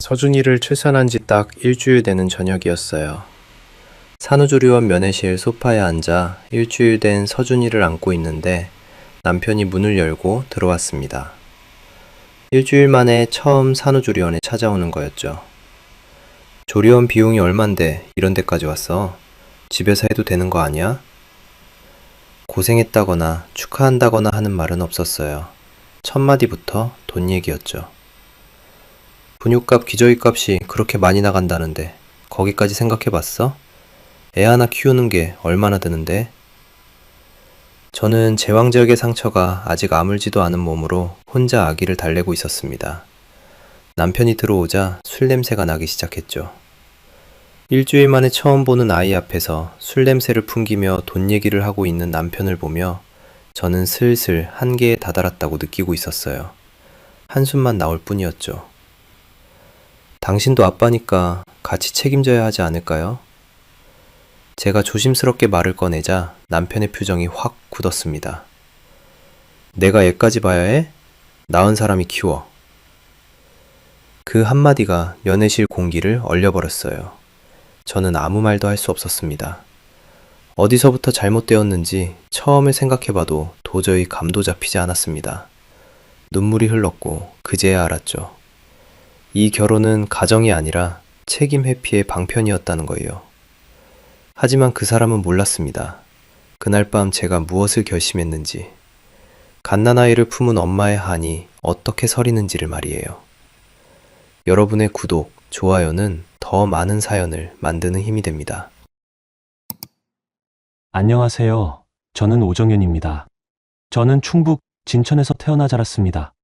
서준이를 출산한 지 딱 일주일 되는 저녁이었어요. 산후조리원 면회실 소파에 앉아 일주일 된 서준이를 안고 있는데 남편이 문을 열고 들어왔습니다. 일주일 만에 처음 산후조리원에 찾아오는 거였죠. 조리원 비용이 얼만데 이런 데까지 왔어? 집에서 해도 되는 거 아니야? 고생했다거나 축하한다거나 하는 말은 없었어요. 첫 마디부터 돈 얘기였죠. 분유값, 기저귀값이 그렇게 많이 나간다는데 거기까지 생각해봤어? 애 하나 키우는 게 얼마나 드는데? 저는 제왕절개 상처가 아직 아물지도 않은 몸으로 혼자 아기를 달래고 있었습니다. 남편이 들어오자 술 냄새가 나기 시작했죠. 일주일 만에 처음 보는 아이 앞에서 술 냄새를 풍기며 돈 얘기를 하고 있는 남편을 보며 저는 슬슬 한계에 다다랐다고 느끼고 있었어요. 한숨만 나올 뿐이었죠. 당신도 아빠니까 같이 책임져야 하지 않을까요? 제가 조심스럽게 말을 꺼내자 남편의 표정이 확 굳었습니다. 내가 애까지 봐야 해? 낳은 사람이 키워. 그 한마디가 면회실 공기를 얼려버렸어요. 저는 아무 말도 할 수 없었습니다. 어디서부터 잘못되었는지 처음에 생각해봐도 도저히 감도 잡히지 않았습니다. 눈물이 흘렀고 그제야 알았죠. 이 결혼은 가정이 아니라 책임 회피의 방편이었다는 거예요. 하지만 그 사람은 몰랐습니다. 그날 밤 제가 무엇을 결심했는지, 갓난아이를 품은 엄마의 한이 어떻게 서리는지를 말이에요. 여러분의 구독, 좋아요는 더 많은 사연을 만드는 힘이 됩니다. 안녕하세요. 저는 오정현입니다. 저는 충북 진천에서 태어나 자랐습니다.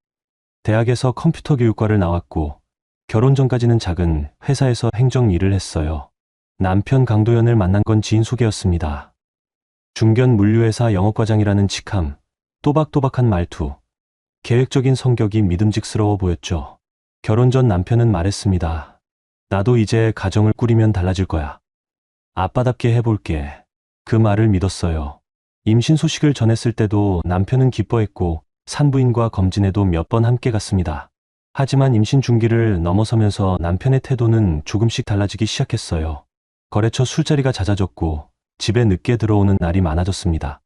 대학에서 컴퓨터 교육과를 나왔고 결혼 전까지는 작은 회사에서 행정 일을 했어요. 남편 강도연을 만난 건 지인 소개였습니다. 중견 물류회사 영업과장이라는 직함, 또박또박한 말투, 계획적인 성격이 믿음직스러워 보였죠. 결혼 전 남편은 말했습니다. 나도 이제 가정을 꾸리면 달라질 거야. 아빠답게 해볼게. 그 말을 믿었어요. 임신 소식을 전했을 때도 남편은 기뻐했고 산부인과 검진에도 몇 번 함께 갔습니다. 하지만 임신 중기를 넘어서면서 남편의 태도는 조금씩 달라지기 시작했어요. 거래처 술자리가 잦아졌고 집에 늦게 들어오는 날이 많아졌습니다.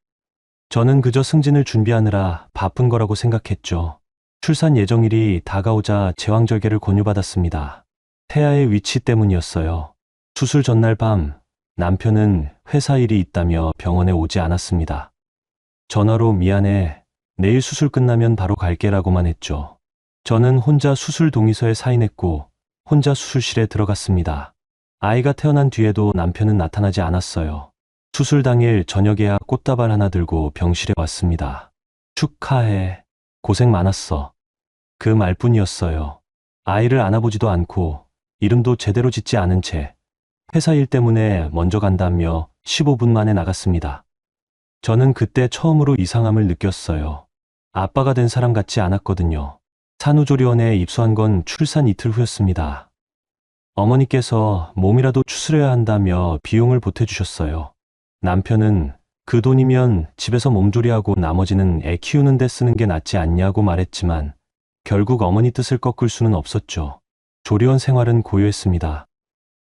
저는 그저 승진을 준비하느라 바쁜 거라고 생각했죠. 출산 예정일이 다가오자 제왕절개를 권유받았습니다. 태아의 위치 때문이었어요. 수술 전날 밤 남편은 회사 일이 있다며 병원에 오지 않았습니다. 전화로 미안해, 내일 수술 끝나면 바로 갈게라고만 했죠. 저는 혼자 수술 동의서에 사인했고 혼자 수술실에 들어갔습니다. 아이가 태어난 뒤에도 남편은 나타나지 않았어요. 수술 당일 저녁에야 꽃다발 하나 들고 병실에 왔습니다. 축하해. 고생 많았어. 그 말뿐이었어요. 아이를 안아보지도 않고 이름도 제대로 짓지 않은 채 회사 일 때문에 먼저 간다며 15분 만에 나갔습니다. 저는 그때 처음으로 이상함을 느꼈어요. 아빠가 된 사람 같지 않았거든요. 산후조리원에 입소한 건 출산 이틀 후였습니다. 어머니께서 몸이라도 추스려야 한다며 비용을 보태주셨어요. 남편은 그 돈이면 집에서 몸조리하고 나머지는 애 키우는 데 쓰는 게 낫지 않냐고 말했지만 결국 어머니 뜻을 꺾을 수는 없었죠. 조리원 생활은 고요했습니다.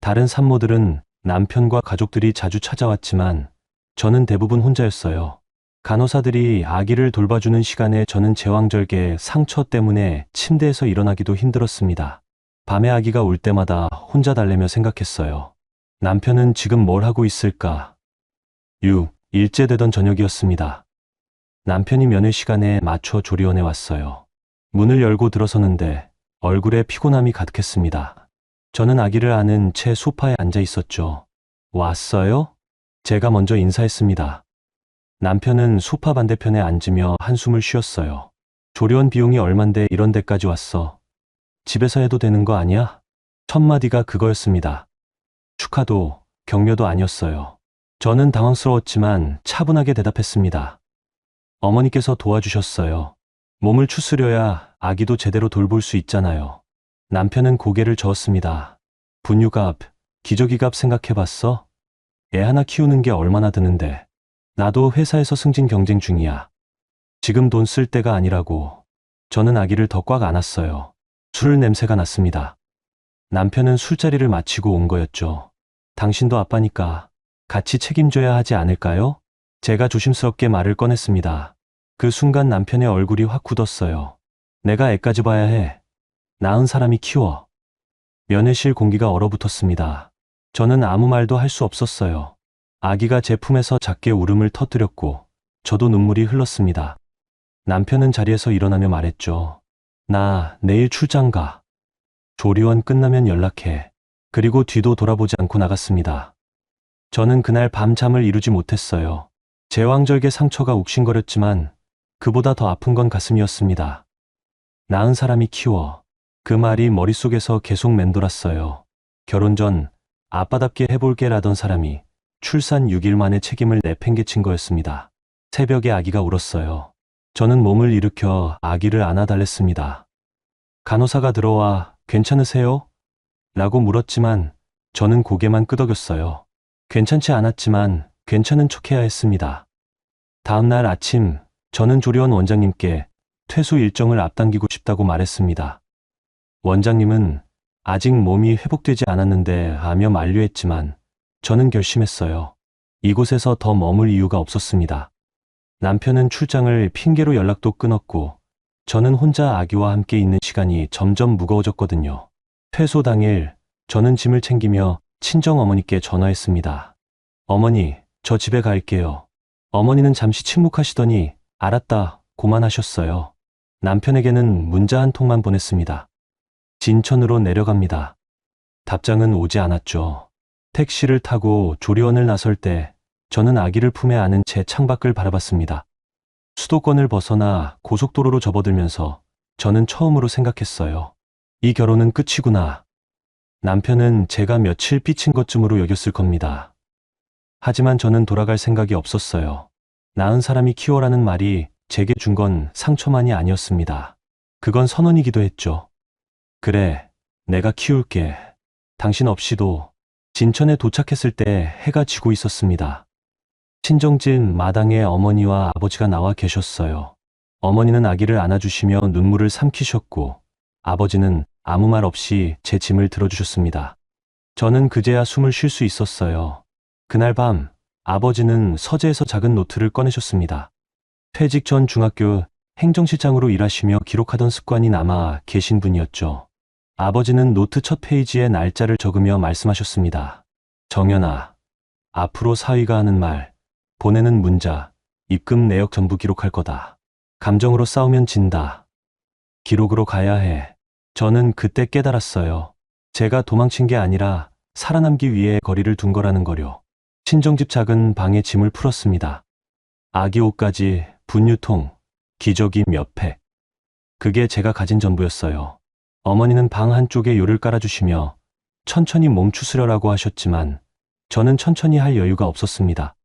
다른 산모들은 남편과 가족들이 자주 찾아왔지만 저는 대부분 혼자였어요. 간호사들이 아기를 돌봐주는 시간에 저는 제왕절개 상처 때문에 침대에서 일어나기도 힘들었습니다. 밤에 아기가 울 때마다 혼자 달래며 생각했어요. 남편은 지금 뭘 하고 있을까? 일째 되던 저녁이었습니다. 남편이 면회 시간에 맞춰 조리원에 왔어요. 문을 열고 들어서는데 얼굴에 피곤함이 가득했습니다. 저는 아기를 안은 채 소파에 앉아 있었죠. 왔어요? 제가 먼저 인사했습니다. 남편은 소파 반대편에 앉으며 한숨을 쉬었어요. 조리원 비용이 얼만데 이런 데까지 왔어. 집에서 해도 되는 거 아니야? 첫 마디가 그거였습니다. 축하도 격려도 아니었어요. 저는 당황스러웠지만 차분하게 대답했습니다. 어머니께서 도와주셨어요. 몸을 추스려야 아기도 제대로 돌볼 수 있잖아요. 남편은 고개를 저었습니다. 분유값, 기저귀값 생각해봤어? 애 하나 키우는 게 얼마나 드는데. 나도 회사에서 승진 경쟁 중이야. 지금 돈 쓸 때가 아니라고. 저는 아기를 더 꽉 안았어요. 술 냄새가 났습니다. 남편은 술자리를 마치고 온 거였죠. 당신도 아빠니까 같이 책임져야 하지 않을까요? 제가 조심스럽게 말을 꺼냈습니다. 그 순간 남편의 얼굴이 확 굳었어요. 내가 애까지 봐야 해. 낳은 사람이 키워. 면회실 공기가 얼어붙었습니다. 저는 아무 말도 할 수 없었어요. 아기가 제 품에서 작게 울음을 터뜨렸고 저도 눈물이 흘렀습니다. 남편은 자리에서 일어나며 말했죠. 나 내일 출장 가. 조리원 끝나면 연락해. 그리고 뒤도 돌아보지 않고 나갔습니다. 저는 그날 밤 잠을 이루지 못했어요. 제왕절개 상처가 욱신거렸지만 그보다 더 아픈 건 가슴이었습니다. 낳은 사람이 키워. 그 말이 머릿속에서 계속 맴돌았어요. 결혼 전 아빠답게 해볼게라던 사람이 출산 6일 만에 책임을 내팽개친 거였습니다. 새벽에 아기가 울었어요. 저는 몸을 일으켜 아기를 안아달랬습니다. 간호사가 들어와 괜찮으세요? 라고 물었지만 저는 고개만 끄덕였어요. 괜찮지 않았지만 괜찮은 척해야 했습니다. 다음 날 아침 저는 조리원 원장님께 퇴소 일정을 앞당기고 싶다고 말했습니다. 원장님은 아직 몸이 회복되지 않았는데 하며 만류했지만 저는 결심했어요. 이곳에서 더 머물 이유가 없었습니다. 남편은 출장을 핑계로 연락도 끊었고 저는 혼자 아기와 함께 있는 시간이 점점 무거워졌거든요. 퇴소 당일 저는 짐을 챙기며 친정어머니께 전화했습니다. 어머니, 저 집에 갈게요. 어머니는 잠시 침묵하시더니 알았다, 고만하셨어요. 남편에게는 문자 한 통만 보냈습니다. 진천으로 내려갑니다. 답장은 오지 않았죠. 택시를 타고 조리원을 나설 때 저는 아기를 품에 안은 제 창밖을 바라봤습니다. 수도권을 벗어나 고속도로로 접어들면서 저는 처음으로 생각했어요. 이 결혼은 끝이구나. 남편은 제가 며칠 삐친 것쯤으로 여겼을 겁니다. 하지만 저는 돌아갈 생각이 없었어요. 낳은 사람이 키워라는 말이 제게 준 건 상처만이 아니었습니다. 그건 선언이기도 했죠. 그래, 내가 키울게. 당신 없이도. 진천에 도착했을 때 해가 지고 있었습니다. 친정집 마당에 어머니와 아버지가 나와 계셨어요. 어머니는 아기를 안아주시며 눈물을 삼키셨고 아버지는 아무 말 없이 제 짐을 들어주셨습니다. 저는 그제야 숨을 쉴 수 있었어요. 그날 밤 아버지는 서재에서 작은 노트를 꺼내셨습니다. 퇴직 전 중학교 행정실장으로 일하시며 기록하던 습관이 남아 계신 분이었죠. 아버지는 노트 첫 페이지에 날짜를 적으며 말씀하셨습니다. 정연아, 앞으로 사위가 하는 말, 보내는 문자, 입금 내역 전부 기록할 거다. 감정으로 싸우면 진다. 기록으로 가야 해. 저는 그때 깨달았어요. 제가 도망친 게 아니라 살아남기 위해 거리를 둔 거라는 거요. 친정집 작은 방에 짐을 풀었습니다. 아기 옷까지, 분유통, 기저귀 몇 팩. 그게 제가 가진 전부였어요. 어머니는 방 한쪽에 요를 깔아주시며 천천히 몸추스려라고 하셨지만 저는 천천히 할 여유가 없었습니다.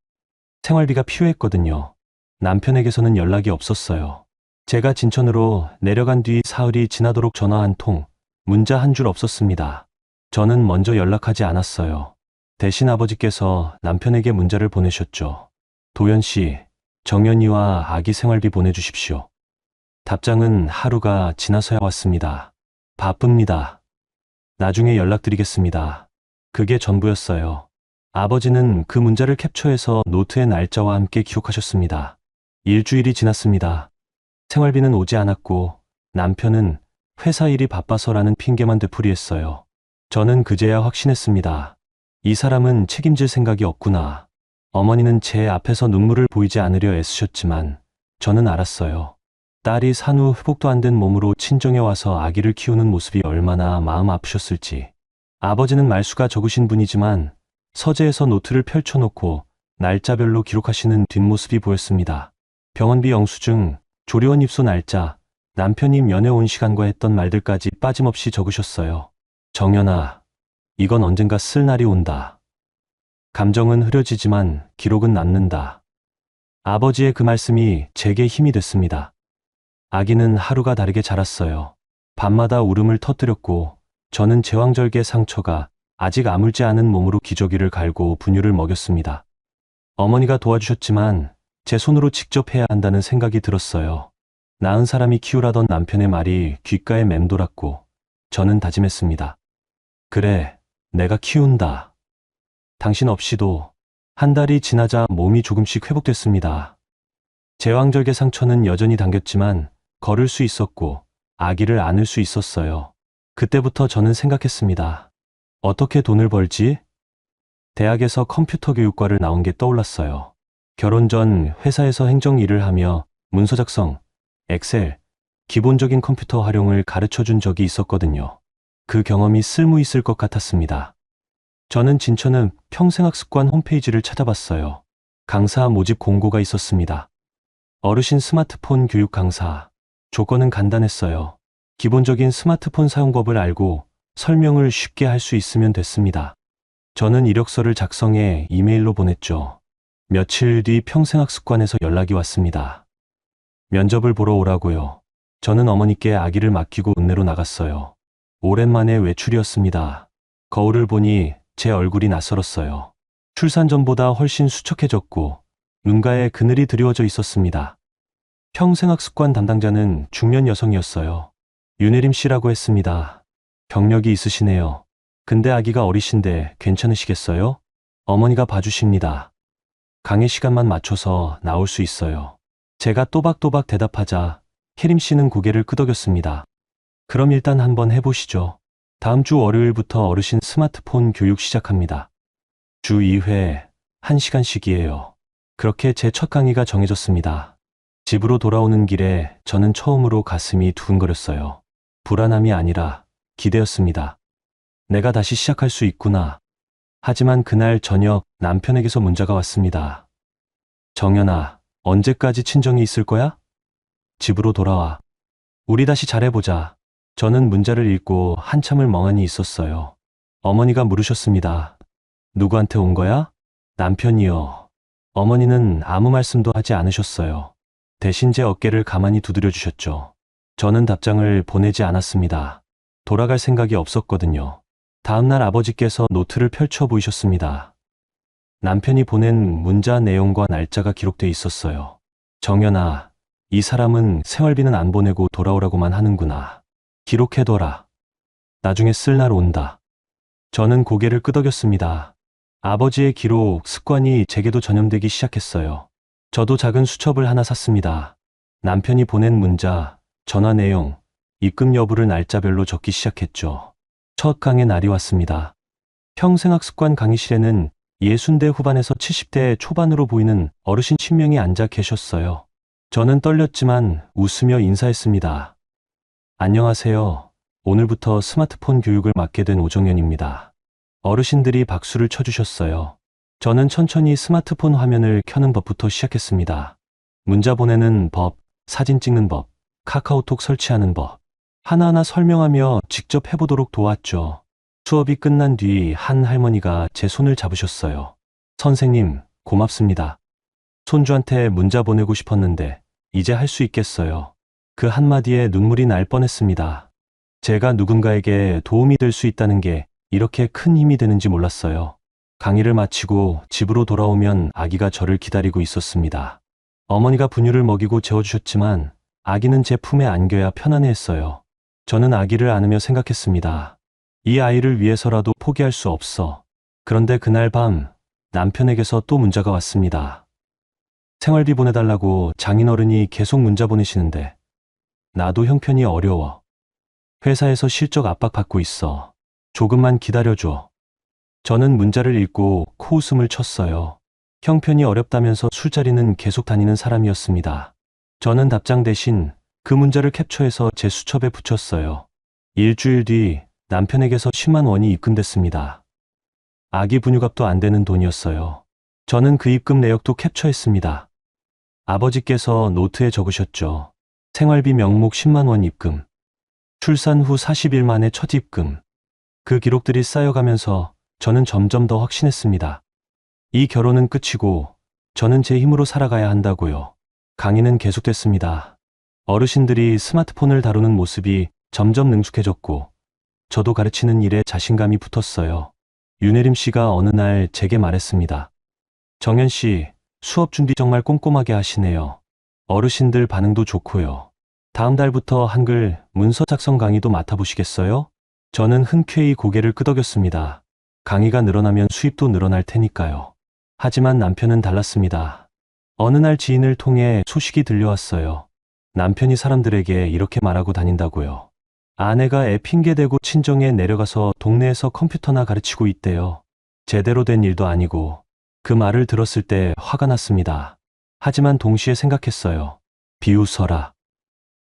생활비가 필요했거든요. 남편에게서는 연락이 없었어요. 제가 진천으로 내려간 뒤 사흘이 지나도록 전화 한 통, 문자 한 줄 없었습니다. 저는 먼저 연락하지 않았어요. 대신 아버지께서 남편에게 문자를 보내셨죠. 도연 씨, 정연이와 아기 생활비 보내주십시오. 답장은 하루가 지나서야 왔습니다. 바쁩니다. 나중에 연락드리겠습니다. 그게 전부였어요. 아버지는 그 문자를 캡처해서 노트의 날짜와 함께 기록하셨습니다. 일주일이 지났습니다. 생활비는 오지 않았고 남편은 회사 일이 바빠서라는 핑계만 되풀이했어요. 저는 그제야 확신했습니다. 이 사람은 책임질 생각이 없구나. 어머니는 제 앞에서 눈물을 보이지 않으려 애쓰셨지만 저는 알았어요. 딸이 산후 회복도 안 된 몸으로 친정에 와서 아기를 키우는 모습이 얼마나 마음 아프셨을지. 아버지는 말수가 적으신 분이지만 서재에서 노트를 펼쳐놓고 날짜별로 기록하시는 뒷모습이 보였습니다. 병원비 영수증, 조리원 입소 날짜, 남편이 면회 온 시간과 했던 말들까지 빠짐없이 적으셨어요. 정연아, 이건 언젠가 쓸 날이 온다. 감정은 흐려지지만 기록은 남는다. 아버지의 그 말씀이 제게 힘이 됐습니다. 아기는 하루가 다르게 자랐어요. 밤마다 울음을 터뜨렸고 저는 제왕절개 상처가 아직 아물지 않은 몸으로 기저귀를 갈고 분유를 먹였습니다. 어머니가 도와주셨지만 제 손으로 직접 해야 한다는 생각이 들었어요. 낳은 사람이 키우라던 남편의 말이 귓가에 맴돌았고 저는 다짐했습니다. 그래, 내가 키운다. 당신 없이도 한 달이 지나자 몸이 조금씩 회복됐습니다. 제왕절개 상처는 여전히 당겼지만 걸을 수 있었고 아기를 안을 수 있었어요. 그때부터 저는 생각했습니다. 어떻게 돈을 벌지? 대학에서 컴퓨터 교육과를 나온 게 떠올랐어요. 결혼 전 회사에서 행정 일을 하며 문서 작성, 엑셀, 기본적인 컴퓨터 활용을 가르쳐 준 적이 있었거든요. 그 경험이 쓸모 있을 것 같았습니다. 저는 진천은 평생학습관 홈페이지를 찾아봤어요. 강사 모집 공고가 있었습니다. 어르신 스마트폰 교육 강사. 조건은 간단했어요. 기본적인 스마트폰 사용법을 알고 설명을 쉽게 할 수 있으면 됐습니다. 저는 이력서를 작성해 이메일로 보냈죠. 며칠 뒤 평생학습관에서 연락이 왔습니다. 면접을 보러 오라고요. 저는 어머니께 아기를 맡기고 읍내로 나갔어요. 오랜만에 외출이었습니다. 거울을 보니 제 얼굴이 낯설었어요. 출산 전보다 훨씬 수척해졌고 눈가에 그늘이 드리워져 있었습니다. 평생학습관 담당자는 중년 여성이었어요. 윤혜림 씨라고 했습니다. 경력이 있으시네요. 근데 아기가 어리신데 괜찮으시겠어요? 어머니가 봐주십니다. 강의 시간만 맞춰서 나올 수 있어요. 제가 또박또박 대답하자 혜림 씨는 고개를 끄덕였습니다. 그럼 일단 한번 해보시죠. 다음 주 월요일부터 어르신 스마트폰 교육 시작합니다. 주 2회 1시간씩이에요. 그렇게 제 첫 강의가 정해졌습니다. 집으로 돌아오는 길에 저는 처음으로 가슴이 두근거렸어요. 불안함이 아니라 기대였습니다. 내가 다시 시작할 수 있구나. 하지만 그날 저녁 남편에게서 문자가 왔습니다. 정연아, 언제까지 친정에 있을 거야? 집으로 돌아와. 우리 다시 잘해보자. 저는 문자를 읽고 한참을 멍하니 있었어요. 어머니가 물으셨습니다. 누구한테 온 거야? 남편이요. 어머니는 아무 말씀도 하지 않으셨어요. 대신 제 어깨를 가만히 두드려 주셨죠. 저는 답장을 보내지 않았습니다. 돌아갈 생각이 없었거든요. 다음날 아버지께서 노트를 펼쳐 보이셨습니다. 남편이 보낸 문자 내용과 날짜가 기록돼 있었어요. 정연아, 이 사람은 생활비는 안 보내고 돌아오라고만 하는구나. 기록해둬라. 나중에 쓸 날 온다. 저는 고개를 끄덕였습니다. 아버지의 기록, 습관이 제게도 전염되기 시작했어요. 저도 작은 수첩을 하나 샀습니다. 남편이 보낸 문자, 전화 내용, 입금 여부를 날짜별로 적기 시작했죠. 첫 강의 날이 왔습니다. 평생학습관 강의실에는 60대 후반에서 70대 초반으로 보이는 어르신 10명이 앉아 계셨어요. 저는 떨렸지만 웃으며 인사했습니다. 안녕하세요. 오늘부터 스마트폰 교육을 맡게 된 오정연입니다. 어르신들이 박수를 쳐주셨어요. 저는 천천히 스마트폰 화면을 켜는 법부터 시작했습니다. 문자 보내는 법, 사진 찍는 법, 카카오톡 설치하는 법. 하나하나 설명하며 직접 해보도록 도왔죠. 수업이 끝난 뒤 한 할머니가 제 손을 잡으셨어요. 선생님, 고맙습니다. 손주한테 문자 보내고 싶었는데 이제 할 수 있겠어요. 그 한마디에 눈물이 날 뻔했습니다. 제가 누군가에게 도움이 될 수 있다는 게 이렇게 큰 힘이 되는지 몰랐어요. 강의를 마치고 집으로 돌아오면 아기가 저를 기다리고 있었습니다. 어머니가 분유를 먹이고 재워주셨지만 아기는 제 품에 안겨야 편안해했어요. 저는 아기를 안으며 생각했습니다. 이 아이를 위해서라도 포기할 수 없어. 그런데 그날 밤 남편에게서 또 문자가 왔습니다. 생활비 보내달라고 장인어른이 계속 문자 보내시는데 나도 형편이 어려워. 회사에서 실적 압박받고 있어. 조금만 기다려줘. 저는 문자를 읽고 코웃음을 쳤어요. 형편이 어렵다면서 술자리는 계속 다니는 사람이었습니다. 저는 답장 대신 그 문자를 캡처해서 제 수첩에 붙였어요. 일주일 뒤 남편에게서 10만 원이 입금됐습니다. 아기 분유값도 안 되는 돈이었어요. 저는 그 입금 내역도 캡처했습니다. 아버지께서 노트에 적으셨죠. 생활비 명목 10만 원 입금. 출산 후 40일 만에 첫 입금. 그 기록들이 쌓여가면서 저는 점점 더 확신했습니다. 이 결혼은 끝이고 저는 제 힘으로 살아가야 한다고요. 강의는 계속됐습니다. 어르신들이 스마트폰을 다루는 모습이 점점 능숙해졌고 저도 가르치는 일에 자신감이 붙었어요. 윤혜림 씨가 어느 날 제게 말했습니다. 정연 씨, 수업 준비 정말 꼼꼼하게 하시네요. 어르신들 반응도 좋고요. 다음 달부터 한글 문서 작성 강의도 맡아보시겠어요? 저는 흔쾌히 고개를 끄덕였습니다. 강의가 늘어나면 수입도 늘어날 테니까요. 하지만 남편은 달랐습니다. 어느 날 지인을 통해 소식이 들려왔어요. 남편이 사람들에게 이렇게 말하고 다닌다고요. 아내가 애 핑계대고 친정에 내려가서 동네에서 컴퓨터나 가르치고 있대요. 제대로 된 일도 아니고. 그 말을 들었을 때 화가 났습니다. 하지만 동시에 생각했어요. 비웃어라.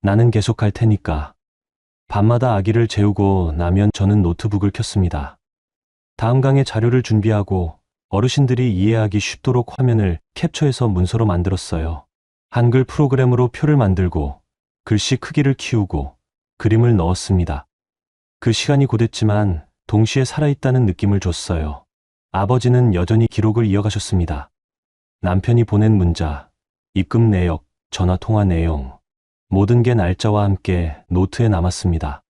나는 계속 할 테니까. 밤마다 아기를 재우고 나면 저는 노트북을 켰습니다. 다음 강의 자료를 준비하고 어르신들이 이해하기 쉽도록 화면을 캡처해서 문서로 만들었어요. 한글 프로그램으로 표를 만들고 글씨 크기를 키우고 그림을 넣었습니다. 그 시간이 고됐지만 동시에 살아있다는 느낌을 줬어요. 아버지는 여전히 기록을 이어가셨습니다. 남편이 보낸 문자, 입금 내역, 전화 통화 내용, 모든 게 날짜와 함께 노트에 남았습니다.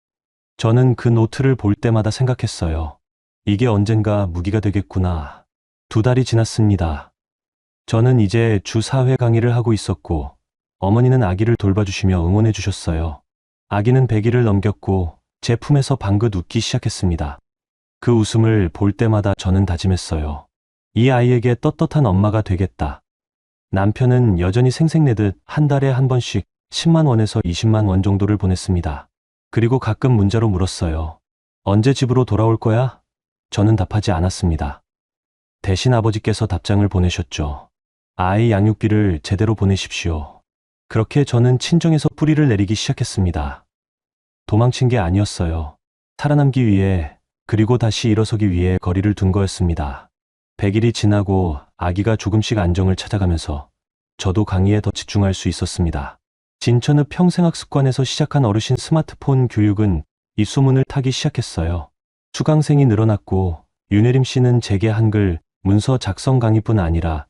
저는 그 노트를 볼 때마다 생각했어요. 이게 언젠가 무기가 되겠구나. 2달이 지났습니다. 저는 이제 주 4회 강의를 하고 있었고, 어머니는 아기를 돌봐주시며 응원해 주셨어요. 아기는 100일을 넘겼고, 제 품에서 방긋 웃기 시작했습니다. 그 웃음을 볼 때마다 저는 다짐했어요. 이 아이에게 떳떳한 엄마가 되겠다. 남편은 여전히 생색내듯 한 달에 한 번씩 10만 원에서 20만 원 정도를 보냈습니다. 그리고 가끔 문자로 물었어요. 언제 집으로 돌아올 거야? 저는 답하지 않았습니다. 대신 아버지께서 답장을 보내셨죠. 아이 양육비를 제대로 보내십시오. 그렇게 저는 친정에서 뿌리를 내리기 시작했습니다. 도망친 게 아니었어요. 살아남기 위해, 그리고 다시 일어서기 위해 거리를 둔 거였습니다. 100일이 지나고 아기가 조금씩 안정을 찾아가면서 저도 강의에 더 집중할 수 있었습니다. 진천읍 평생학습관에서 시작한 어르신 스마트폰 교육은 입소문을 타기 시작했어요. 수강생이 늘어났고 윤혜림 씨는 제게 한글 문서 작성 강의뿐 아니라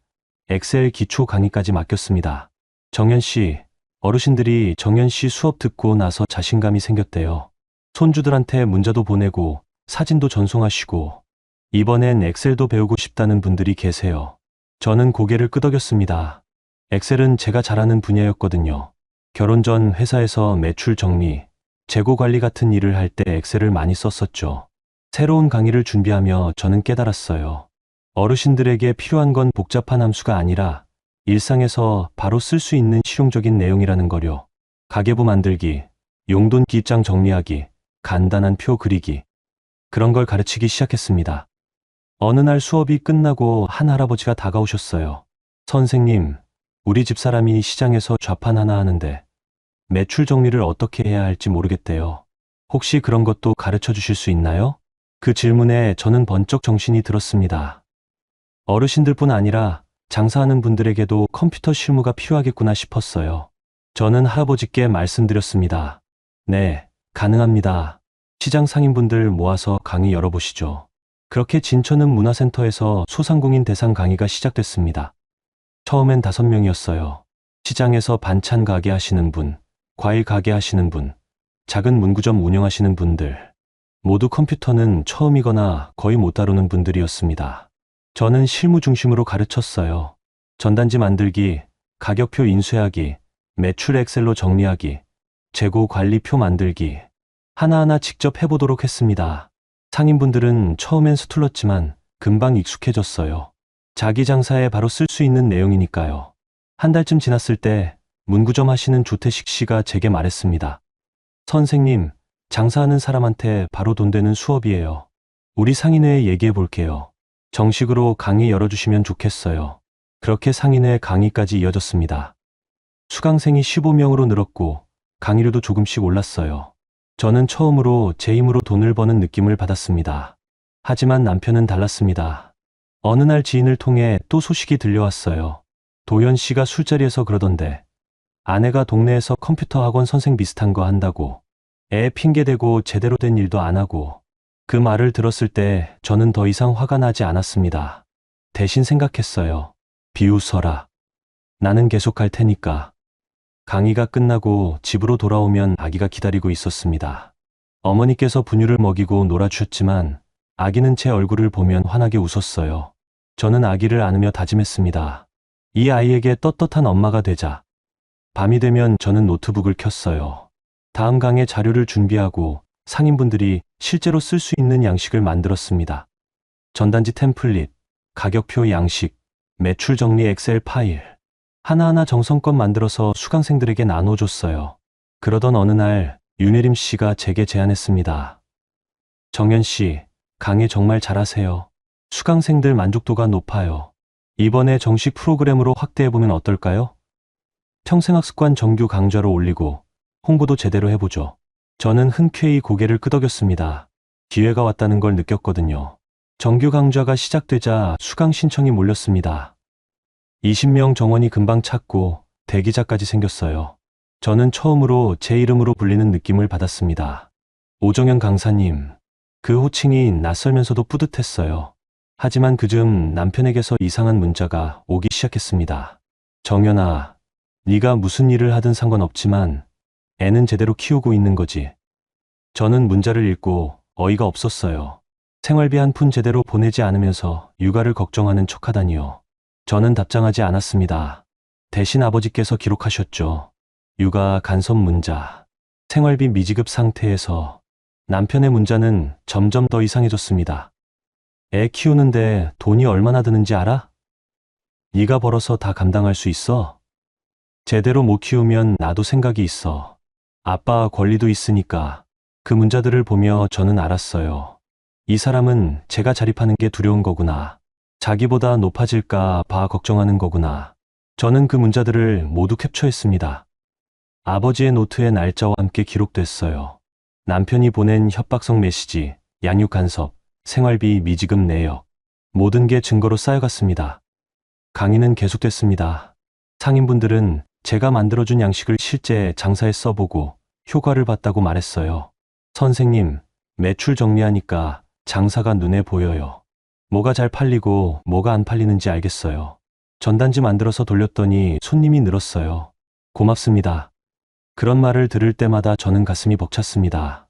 엑셀 기초 강의까지 맡겼습니다. 정연 씨, 어르신들이 정연 씨 수업 듣고 나서 자신감이 생겼대요. 손주들한테 문자도 보내고 사진도 전송하시고 이번엔 엑셀도 배우고 싶다는 분들이 계세요. 저는 고개를 끄덕였습니다. 엑셀은 제가 잘하는 분야였거든요. 결혼 전 회사에서 매출 정리, 재고 관리 같은 일을 할 때 엑셀을 많이 썼었죠. 새로운 강의를 준비하며 저는 깨달았어요. 어르신들에게 필요한 건 복잡한 함수가 아니라 일상에서 바로 쓸 수 있는 실용적인 내용이라는 거요. 가계부 만들기, 용돈기 입장 정리하기, 간단한 표 그리기. 그런 걸 가르치기 시작했습니다. 어느 날 수업이 끝나고 한 할아버지가 다가오셨어요. 선생님, 우리 집사람이 시장에서 좌판 하나 하는데 매출 정리를 어떻게 해야 할지 모르겠대요. 혹시 그런 것도 가르쳐 주실 수 있나요? 그 질문에 저는 번쩍 정신이 들었습니다. 어르신들뿐 아니라 장사하는 분들에게도 컴퓨터 실무가 필요하겠구나 싶었어요. 저는 할아버지께 말씀드렸습니다. 네, 가능합니다. 시장 상인분들 모아서 강의 열어보시죠. 그렇게 진천읍 문화센터에서 소상공인 대상 강의가 시작됐습니다. 처음엔 5명이었어요. 시장에서 반찬 가게 하시는 분, 과일 가게 하시는 분, 작은 문구점 운영하시는 분들, 모두 컴퓨터는 처음이거나 거의 못 다루는 분들이었습니다. 저는 실무 중심으로 가르쳤어요. 전단지 만들기, 가격표 인쇄하기, 매출 엑셀로 정리하기, 재고 관리표 만들기, 하나하나 직접 해보도록 했습니다. 상인분들은 처음엔 서툴렀지만 금방 익숙해졌어요. 자기 장사에 바로 쓸 수 있는 내용이니까요. 한 달쯤 지났을 때 문구점 하시는 조태식 씨가 제게 말했습니다. 선생님, 장사하는 사람한테 바로 돈 되는 수업이에요. 우리 상인회에 얘기해 볼게요. 정식으로 강의 열어주시면 좋겠어요. 그렇게 상인회 강의까지 이어졌습니다. 수강생이 15명으로 늘었고 강의료도 조금씩 올랐어요. 저는 처음으로 제 힘으로 돈을 버는 느낌을 받았습니다. 하지만 남편은 달랐습니다. 어느 날 지인을 통해 또 소식이 들려왔어요. 도연 씨가 술자리에서 그러던데 아내가 동네에서 컴퓨터 학원 선생 비슷한 거 한다고, 애 핑계대고 제대로 된 일도 안 하고. 그 말을 들었을 때 저는 더 이상 화가 나지 않았습니다. 대신 생각했어요. 비웃어라. 나는 계속 할 테니까. 강의가 끝나고 집으로 돌아오면 아기가 기다리고 있었습니다. 어머니께서 분유를 먹이고 놀아주셨지만 아기는 제 얼굴을 보면 환하게 웃었어요. 저는 아기를 안으며 다짐했습니다. 이 아이에게 떳떳한 엄마가 되자. 밤이 되면 저는 노트북을 켰어요. 다음 강의 자료를 준비하고 상인분들이 실제로 쓸 수 있는 양식을 만들었습니다. 전단지 템플릿, 가격표 양식, 매출 정리 엑셀 파일. 하나하나 정성껏 만들어서 수강생들에게 나눠줬어요. 그러던 어느 날 윤혜림 씨가 제게 제안했습니다. 정연 씨, 강의 정말 잘하세요. 수강생들 만족도가 높아요. 이번에 정식 프로그램으로 확대해보면 어떨까요? 평생학습관 정규 강좌로 올리고 홍보도 제대로 해보죠. 저는 흔쾌히 고개를 끄덕였습니다. 기회가 왔다는 걸 느꼈거든요. 정규 강좌가 시작되자 수강 신청이 몰렸습니다. 20명 정원이 금방 찼고 대기자까지 생겼어요. 저는 처음으로 제 이름으로 불리는 느낌을 받았습니다. 오정현 강사님. 그 호칭이 낯설면서도 뿌듯했어요. 하지만 그즈음 남편에게서 이상한 문자가 오기 시작했습니다. 정연아, 네가 무슨 일을 하든 상관없지만 애는 제대로 키우고 있는 거지. 저는 문자를 읽고 어이가 없었어요. 생활비 한 푼 제대로 보내지 않으면서 육아를 걱정하는 척하다니요. 저는 답장하지 않았습니다. 대신 아버지께서 기록하셨죠. 육아 간섭 문자. 생활비 미지급 상태에서 남편의 문자는 점점 더 이상해졌습니다. 애 키우는데 돈이 얼마나 드는지 알아? 네가 벌어서 다 감당할 수 있어? 제대로 못 키우면 나도 생각이 있어. 아빠 권리도 있으니까. 그 문자들을 보며 저는 알았어요. 이 사람은 제가 자립하는 게 두려운 거구나. 자기보다 높아질까 봐 걱정하는 거구나. 저는 그 문자들을 모두 캡처했습니다. 아버지의 노트에 날짜와 함께 기록됐어요. 남편이 보낸 협박성 메시지, 양육 간섭, 생활비 미지급 내역. 모든 게 증거로 쌓여갔습니다. 강의는 계속됐습니다. 상인분들은 제가 만들어준 양식을 실제 장사에 써보고 효과를 봤다고 말했어요. 선생님, 매출 정리하니까 장사가 눈에 보여요. 뭐가 잘 팔리고 뭐가 안 팔리는지 알겠어요. 전단지 만들어서 돌렸더니 손님이 늘었어요. 고맙습니다. 그런 말을 들을 때마다 저는 가슴이 벅찼습니다.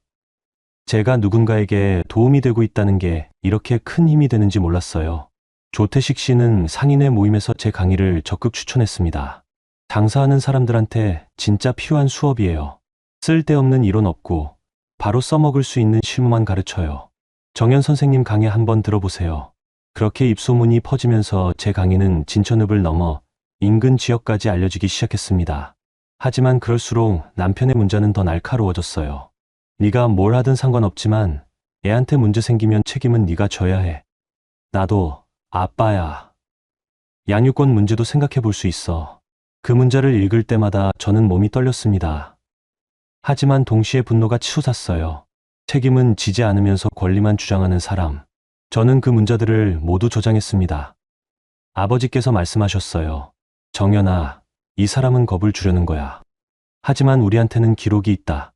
제가 누군가에게 도움이 되고 있다는 게 이렇게 큰 힘이 되는지 몰랐어요. 조태식 씨는 상인회 모임에서 제 강의를 적극 추천했습니다. 장사하는 사람들한테 진짜 필요한 수업이에요. 쓸데없는 이론 없고 바로 써먹을 수 있는 실무만 가르쳐요. 정연 선생님 강의 한번 들어보세요. 그렇게 입소문이 퍼지면서 제 강의는 진천읍을 넘어 인근 지역까지 알려지기 시작했습니다. 하지만 그럴수록 남편의 문자는 더 날카로워졌어요. 네가 뭘 하든 상관없지만 애한테 문제 생기면 책임은 네가 져야 해. 나도 아빠야. 양육권 문제도 생각해 볼 수 있어. 그 문자를 읽을 때마다 저는 몸이 떨렸습니다. 하지만 동시에 분노가 치솟았어요. 책임은 지지 않으면서 권리만 주장하는 사람. 저는 그 문자들을 모두 저장했습니다. 아버지께서 말씀하셨어요. 정연아, 이 사람은 겁을 주려는 거야. 하지만 우리한테는 기록이 있다.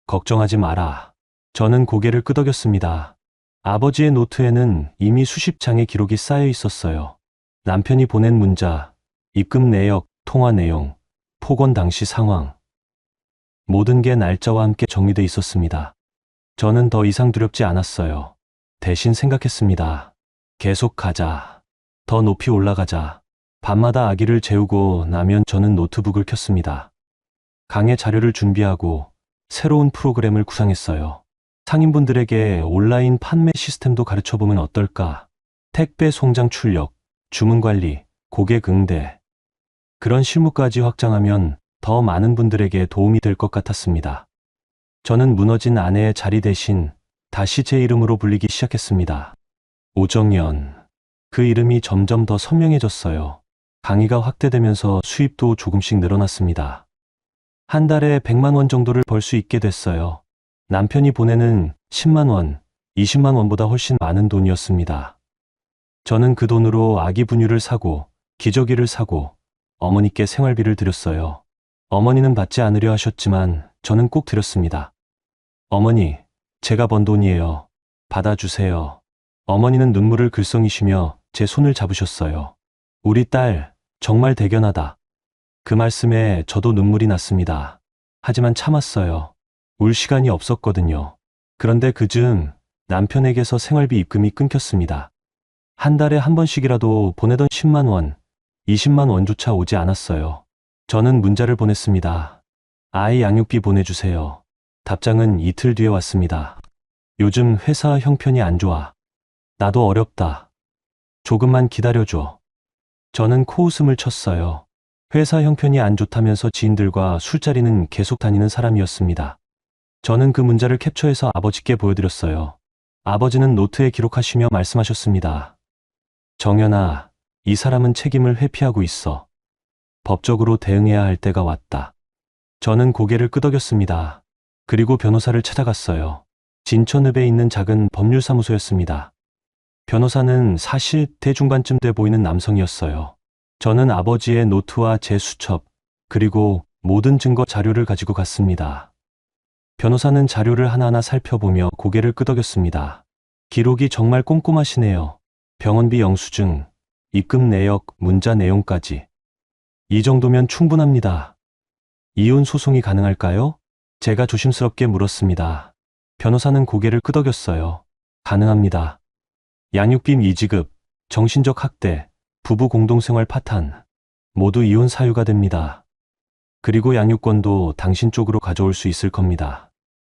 걱정하지 마라. 저는 고개를 끄덕였습니다. 아버지의 노트에는 이미 수십 장의 기록이 쌓여 있었어요. 남편이 보낸 문자, 입금 내역, 통화 내용, 폭언 당시 상황. 모든 게 날짜와 함께 정리돼 있었습니다. 저는 더 이상 두렵지 않았어요. 대신 생각했습니다. 계속 가자. 더 높이 올라가자. 밤마다 아기를 재우고 나면 저는 노트북을 켰습니다. 강의 자료를 준비하고 새로운 프로그램을 구상했어요. 상인분들에게 온라인 판매 시스템도 가르쳐보면 어떨까? 택배 송장 출력, 주문 관리, 고객 응대. 그런 실무까지 확장하면 더 많은 분들에게 도움이 될 것 같았습니다. 저는 무너진 아내의 자리 대신 다시 제 이름으로 불리기 시작했습니다. 오정연. 그 이름이 점점 더 선명해졌어요. 강의가 확대되면서 수입도 조금씩 늘어났습니다. 한 달에 100만 원 정도를 벌 수 있게 됐어요. 남편이 보내는 10만 원, 20만 원보다 훨씬 많은 돈이었습니다. 저는 그 돈으로 아기 분유를 사고 기저귀를 사고 어머니께 생활비를 드렸어요. 어머니는 받지 않으려 하셨지만 저는 꼭 드렸습니다. 어머니, 제가 번 돈이에요. 받아주세요. 어머니는 눈물을 글썽이시며 제 손을 잡으셨어요. 우리 딸, 정말 대견하다. 그 말씀에 저도 눈물이 났습니다. 하지만 참았어요. 울 시간이 없었거든요. 그런데 그즈음 남편에게서 생활비 입금이 끊겼습니다. 한 달에 한 번씩이라도 보내던 10만 원, 20만 원조차 오지 않았어요. 저는 문자를 보냈습니다. 아이 양육비 보내주세요. 답장은 이틀 뒤에 왔습니다. 요즘 회사 형편이 안 좋아. 나도 어렵다. 조금만 기다려줘. 저는 코웃음을 쳤어요. 회사 형편이 안 좋다면서 지인들과 술자리는 계속 다니는 사람이었습니다. 저는 그 문자를 캡처해서 아버지께 보여드렸어요. 아버지는 노트에 기록하시며 말씀하셨습니다. 정연아, 이 사람은 책임을 회피하고 있어. 법적으로 대응해야 할 때가 왔다. 저는 고개를 끄덕였습니다. 그리고 변호사를 찾아갔어요. 진천읍에 있는 작은 법률사무소였습니다. 변호사는 40대 중반쯤 돼 보이는 남성이었어요. 저는 아버지의 노트와 제 수첩, 그리고 모든 증거 자료를 가지고 갔습니다. 변호사는 자료를 하나하나 살펴보며 고개를 끄덕였습니다. 기록이 정말 꼼꼼하시네요. 병원비 영수증, 입금 내역, 문자 내용까지. 이 정도면 충분합니다. 이혼 소송이 가능할까요? 제가 조심스럽게 물었습니다. 변호사는 고개를 끄덕였어요. 가능합니다. 양육비 미지급, 정신적 학대, 부부 공동생활 파탄, 모두 이혼 사유가 됩니다. 그리고 양육권도 당신 쪽으로 가져올 수 있을 겁니다.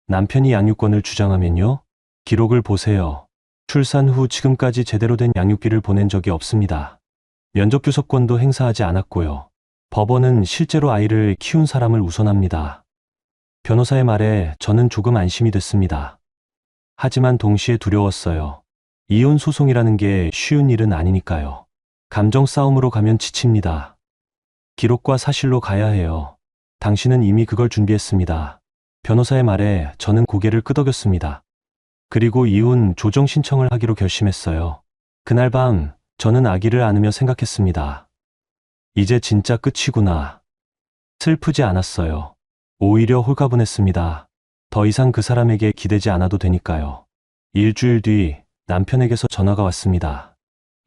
남편이 양육권을 주장하면요? 기록을 보세요. 출산 후 지금까지 제대로 된 양육비를 보낸 적이 없습니다. 면접교섭권도 행사하지 않았고요. 법원은 실제로 아이를 키운 사람을 우선합니다. 변호사의 말에 저는 조금 안심이 됐습니다. 하지만 동시에 두려웠어요. 이혼 소송이라는 게 쉬운 일은 아니니까요. 감정 싸움으로 가면 지칩니다. 기록과 사실로 가야 해요. 당신은 이미 그걸 준비했습니다. 변호사의 말에 저는 고개를 끄덕였습니다. 그리고 이혼 조정 신청을 하기로 결심했어요. 그날 밤 저는 아기를 안으며 생각했습니다. 이제 진짜 끝이구나. 슬프지 않았어요. 오히려 홀가분했습니다. 더 이상 그 사람에게 기대지 않아도 되니까요. 일주일 뒤 남편에게서 전화가 왔습니다.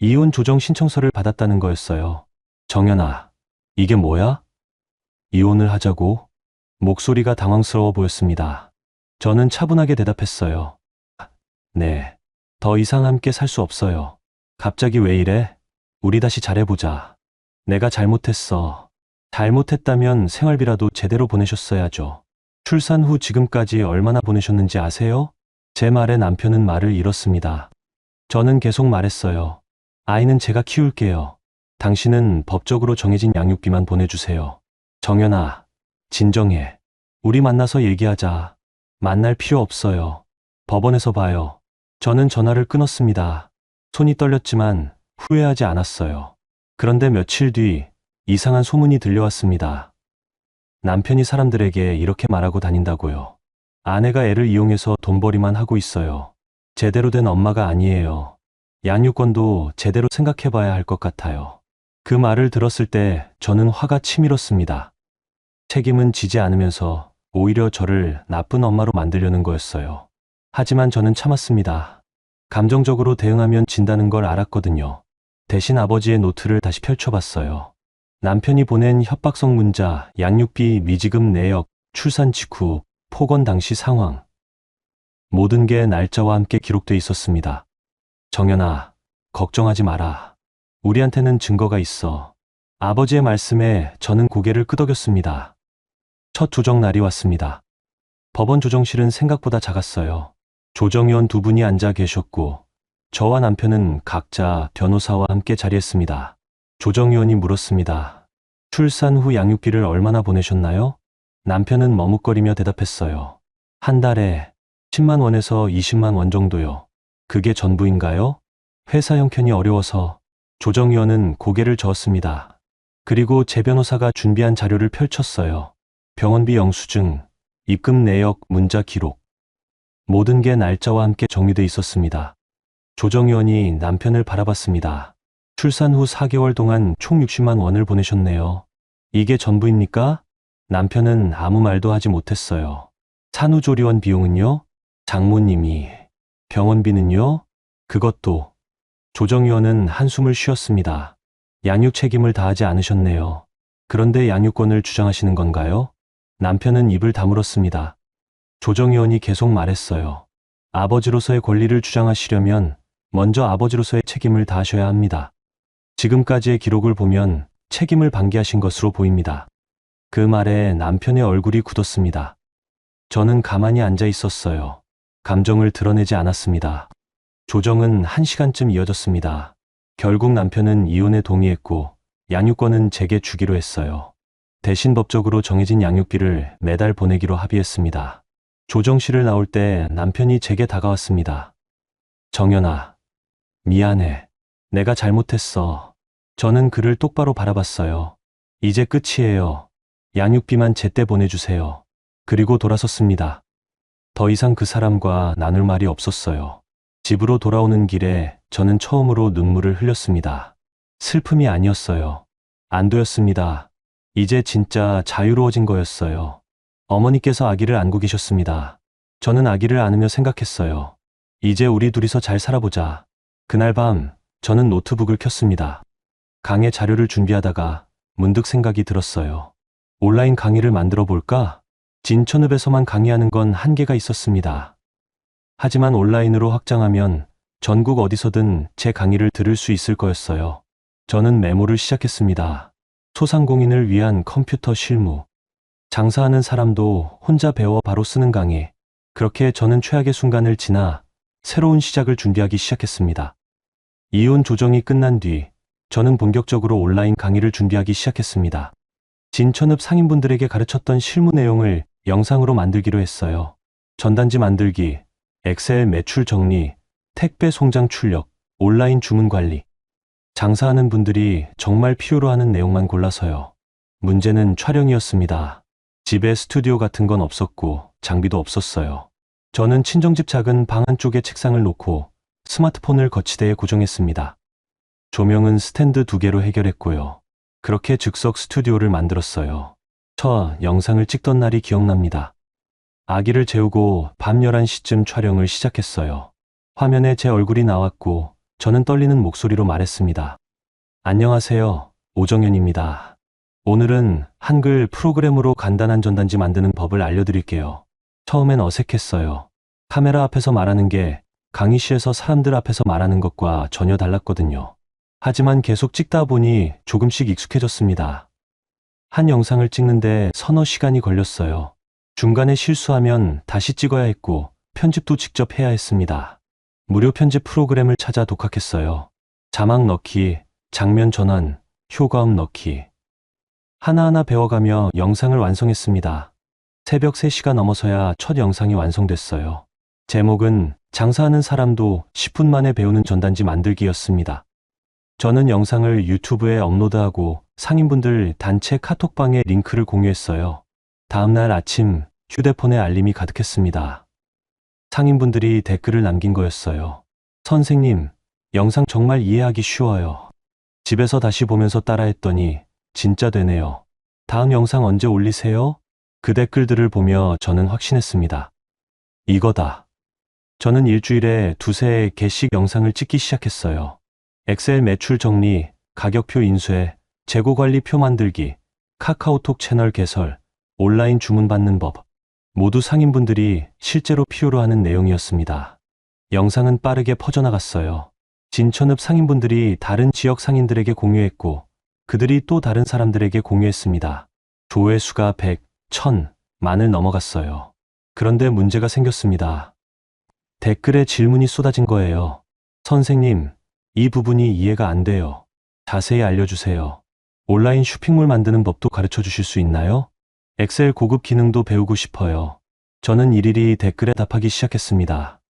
이혼 조정 신청서를 받았다는 거였어요. 정연아, 이게 뭐야? 이혼을 하자고? 목소리가 당황스러워 보였습니다. 저는 차분하게 대답했어요. 네, 더 이상 함께 살 수 없어요. 갑자기 왜 이래? 우리 다시 잘해보자. 내가 잘못했어. 잘못했다면 생활비라도 제대로 보내셨어야죠. 출산 후 지금까지 얼마나 보내셨는지 아세요? 제 말에 남편은 말을 잃었습니다. 저는 계속 말했어요. 아이는 제가 키울게요. 당신은 법적으로 정해진 양육비만 보내주세요. 정연아, 진정해. 우리 만나서 얘기하자. 만날 필요 없어요. 법원에서 봐요. 저는 전화를 끊었습니다. 손이 떨렸지만 후회하지 않았어요. 그런데 며칠 뒤 이상한 소문이 들려왔습니다. 남편이 사람들에게 이렇게 말하고 다닌다고요. 아내가 애를 이용해서 돈벌이만 하고 있어요. 제대로 된 엄마가 아니에요. 양육권도 제대로 생각해봐야 할 것 같아요. 그 말을 들었을 때 저는 화가 치밀었습니다. 책임은 지지 않으면서 오히려 저를 나쁜 엄마로 만들려는 거였어요. 하지만 저는 참았습니다. 감정적으로 대응하면 진다는 걸 알았거든요. 대신 아버지의 노트를 다시 펼쳐봤어요. 남편이 보낸 협박성 문자, 양육비 미지급 내역, 출산 직후, 폭언 당시 상황. 모든 게 날짜와 함께 기록돼 있었습니다. 정연아, 걱정하지 마라. 우리한테는 증거가 있어. 아버지의 말씀에 저는 고개를 끄덕였습니다. 첫 조정 날이 왔습니다. 법원 조정실은 생각보다 작았어요. 조정위원 두 분이 앉아 계셨고 저와 남편은 각자 변호사와 함께 자리했습니다. 조정위원이 물었습니다. 출산 후 양육비를 얼마나 보내셨나요? 남편은 머뭇거리며 대답했어요. 한 달에 10만 원에서 20만 원 정도요. 그게 전부인가요? 회사 형편이 어려워서. 조정위원은 고개를 저었습니다. 그리고 제 변호사가 준비한 자료를 펼쳤어요. 병원비 영수증, 입금 내역, 문자 기록. 모든 게 날짜와 함께 정리돼 있었습니다. 조정위원이 남편을 바라봤습니다. 출산 후 4개월 동안 총 60만 원을 보내셨네요. 이게 전부입니까? 남편은 아무 말도 하지 못했어요. 산후조리원 비용은요? 장모님이. 병원비는요? 그것도. 조정위원은 한숨을 쉬었습니다. 양육 책임을 다하지 않으셨네요. 그런데 양육권을 주장하시는 건가요? 남편은 입을 다물었습니다. 조정위원이 계속 말했어요. 아버지로서의 권리를 주장하시려면 먼저 아버지로서의 책임을 다하셔야 합니다. 지금까지의 기록을 보면 책임을 방기하신 것으로 보입니다. 그 말에 남편의 얼굴이 굳었습니다. 저는 가만히 앉아 있었어요. 감정을 드러내지 않았습니다. 조정은 1시간쯤 이어졌습니다. 결국 남편은 이혼에 동의했고 양육권은 제게 주기로 했어요. 대신 법적으로 정해진 양육비를 매달 보내기로 합의했습니다. 조정실을 나올 때 남편이 제게 다가왔습니다. 정연아, 미안해. 내가 잘못했어. 저는 그를 똑바로 바라봤어요. 이제 끝이에요. 양육비만 제때 보내주세요. 그리고 돌아섰습니다. 더 이상 그 사람과 나눌 말이 없었어요. 집으로 돌아오는 길에 저는 처음으로 눈물을 흘렸습니다. 슬픔이 아니었어요. 안도였습니다. 이제 진짜 자유로워진 거였어요. 어머니께서 아기를 안고 계셨습니다. 저는 아기를 안으며 생각했어요. 이제 우리 둘이서 잘 살아보자. 그날 밤 저는 노트북을 켰습니다. 강의 자료를 준비하다가 문득 생각이 들었어요. 온라인 강의를 만들어 볼까? 진천읍에서만 강의하는 건 한계가 있었습니다. 하지만 온라인으로 확장하면 전국 어디서든 제 강의를 들을 수 있을 거였어요. 저는 메모를 시작했습니다. 소상공인을 위한 컴퓨터 실무. 장사하는 사람도 혼자 배워 바로 쓰는 강의. 그렇게 저는 최악의 순간을 지나 새로운 시작을 준비하기 시작했습니다. 이혼 조정이 끝난 뒤 저는 본격적으로 온라인 강의를 준비하기 시작했습니다. 진천읍 상인분들에게 가르쳤던 실무 내용을 영상으로 만들기로 했어요. 전단지 만들기, 엑셀 매출 정리, 택배 송장 출력, 온라인 주문 관리. 장사하는 분들이 정말 필요로 하는 내용만 골라서요. 문제는 촬영이었습니다. 집에 스튜디오 같은 건 없었고 장비도 없었어요. 저는 친정집 작은 방 한쪽에 책상을 놓고 스마트폰을 거치대에 고정했습니다. 조명은 스탠드 2개로 해결했고요. 그렇게 즉석 스튜디오를 만들었어요. 첫 영상을 찍던 날이 기억납니다. 아기를 재우고 밤 11시쯤 촬영을 시작했어요. 화면에 제 얼굴이 나왔고 저는 떨리는 목소리로 말했습니다. 안녕하세요. 오정연입니다. 오늘은 한글 프로그램으로 간단한 전단지 만드는 법을 알려드릴게요. 처음엔 어색했어요. 카메라 앞에서 말하는 게 강의실에서 사람들 앞에서 말하는 것과 전혀 달랐거든요. 하지만 계속 찍다 보니 조금씩 익숙해졌습니다. 한 영상을 찍는데 서너 시간이 걸렸어요. 중간에 실수하면 다시 찍어야 했고 편집도 직접 해야 했습니다. 무료 편집 프로그램을 찾아 독학했어요. 자막 넣기, 장면 전환, 효과음 넣기. 하나하나 배워가며 영상을 완성했습니다. 새벽 3시가 넘어서야 첫 영상이 완성됐어요. 제목은 장사하는 사람도 10분 만에 배우는 전단지 만들기였습니다. 저는 영상을 유튜브에 업로드하고 상인분들 단체 카톡방에 링크를 공유했어요. 다음날 아침 휴대폰에 알림이 가득했습니다. 상인분들이 댓글을 남긴 거였어요. 선생님, 영상 정말 이해하기 쉬워요. 집에서 다시 보면서 따라했더니 진짜 되네요. 다음 영상 언제 올리세요? 그 댓글들을 보며 저는 확신했습니다. 이거다. 저는 일주일에 2~3개씩 영상을 찍기 시작했어요. 엑셀 매출 정리, 가격표 인쇄, 재고 관리 표 만들기, 카카오톡 채널 개설, 온라인 주문 받는 법. 모두 상인분들이 실제로 필요로 하는 내용이었습니다. 영상은 빠르게 퍼져나갔어요. 진천읍 상인분들이 다른 지역 상인들에게 공유했고 그들이 또 다른 사람들에게 공유했습니다. 조회수가 100, 1000, 만을 넘어갔어요. 그런데 문제가 생겼습니다. 댓글에 질문이 쏟아진 거예요. 선생님, 이 부분이 이해가 안 돼요. 자세히 알려주세요. 온라인 쇼핑몰 만드는 법도 가르쳐 주실 수 있나요? 엑셀 고급 기능도 배우고 싶어요. 저는 일일이 댓글에 답하기 시작했습니다.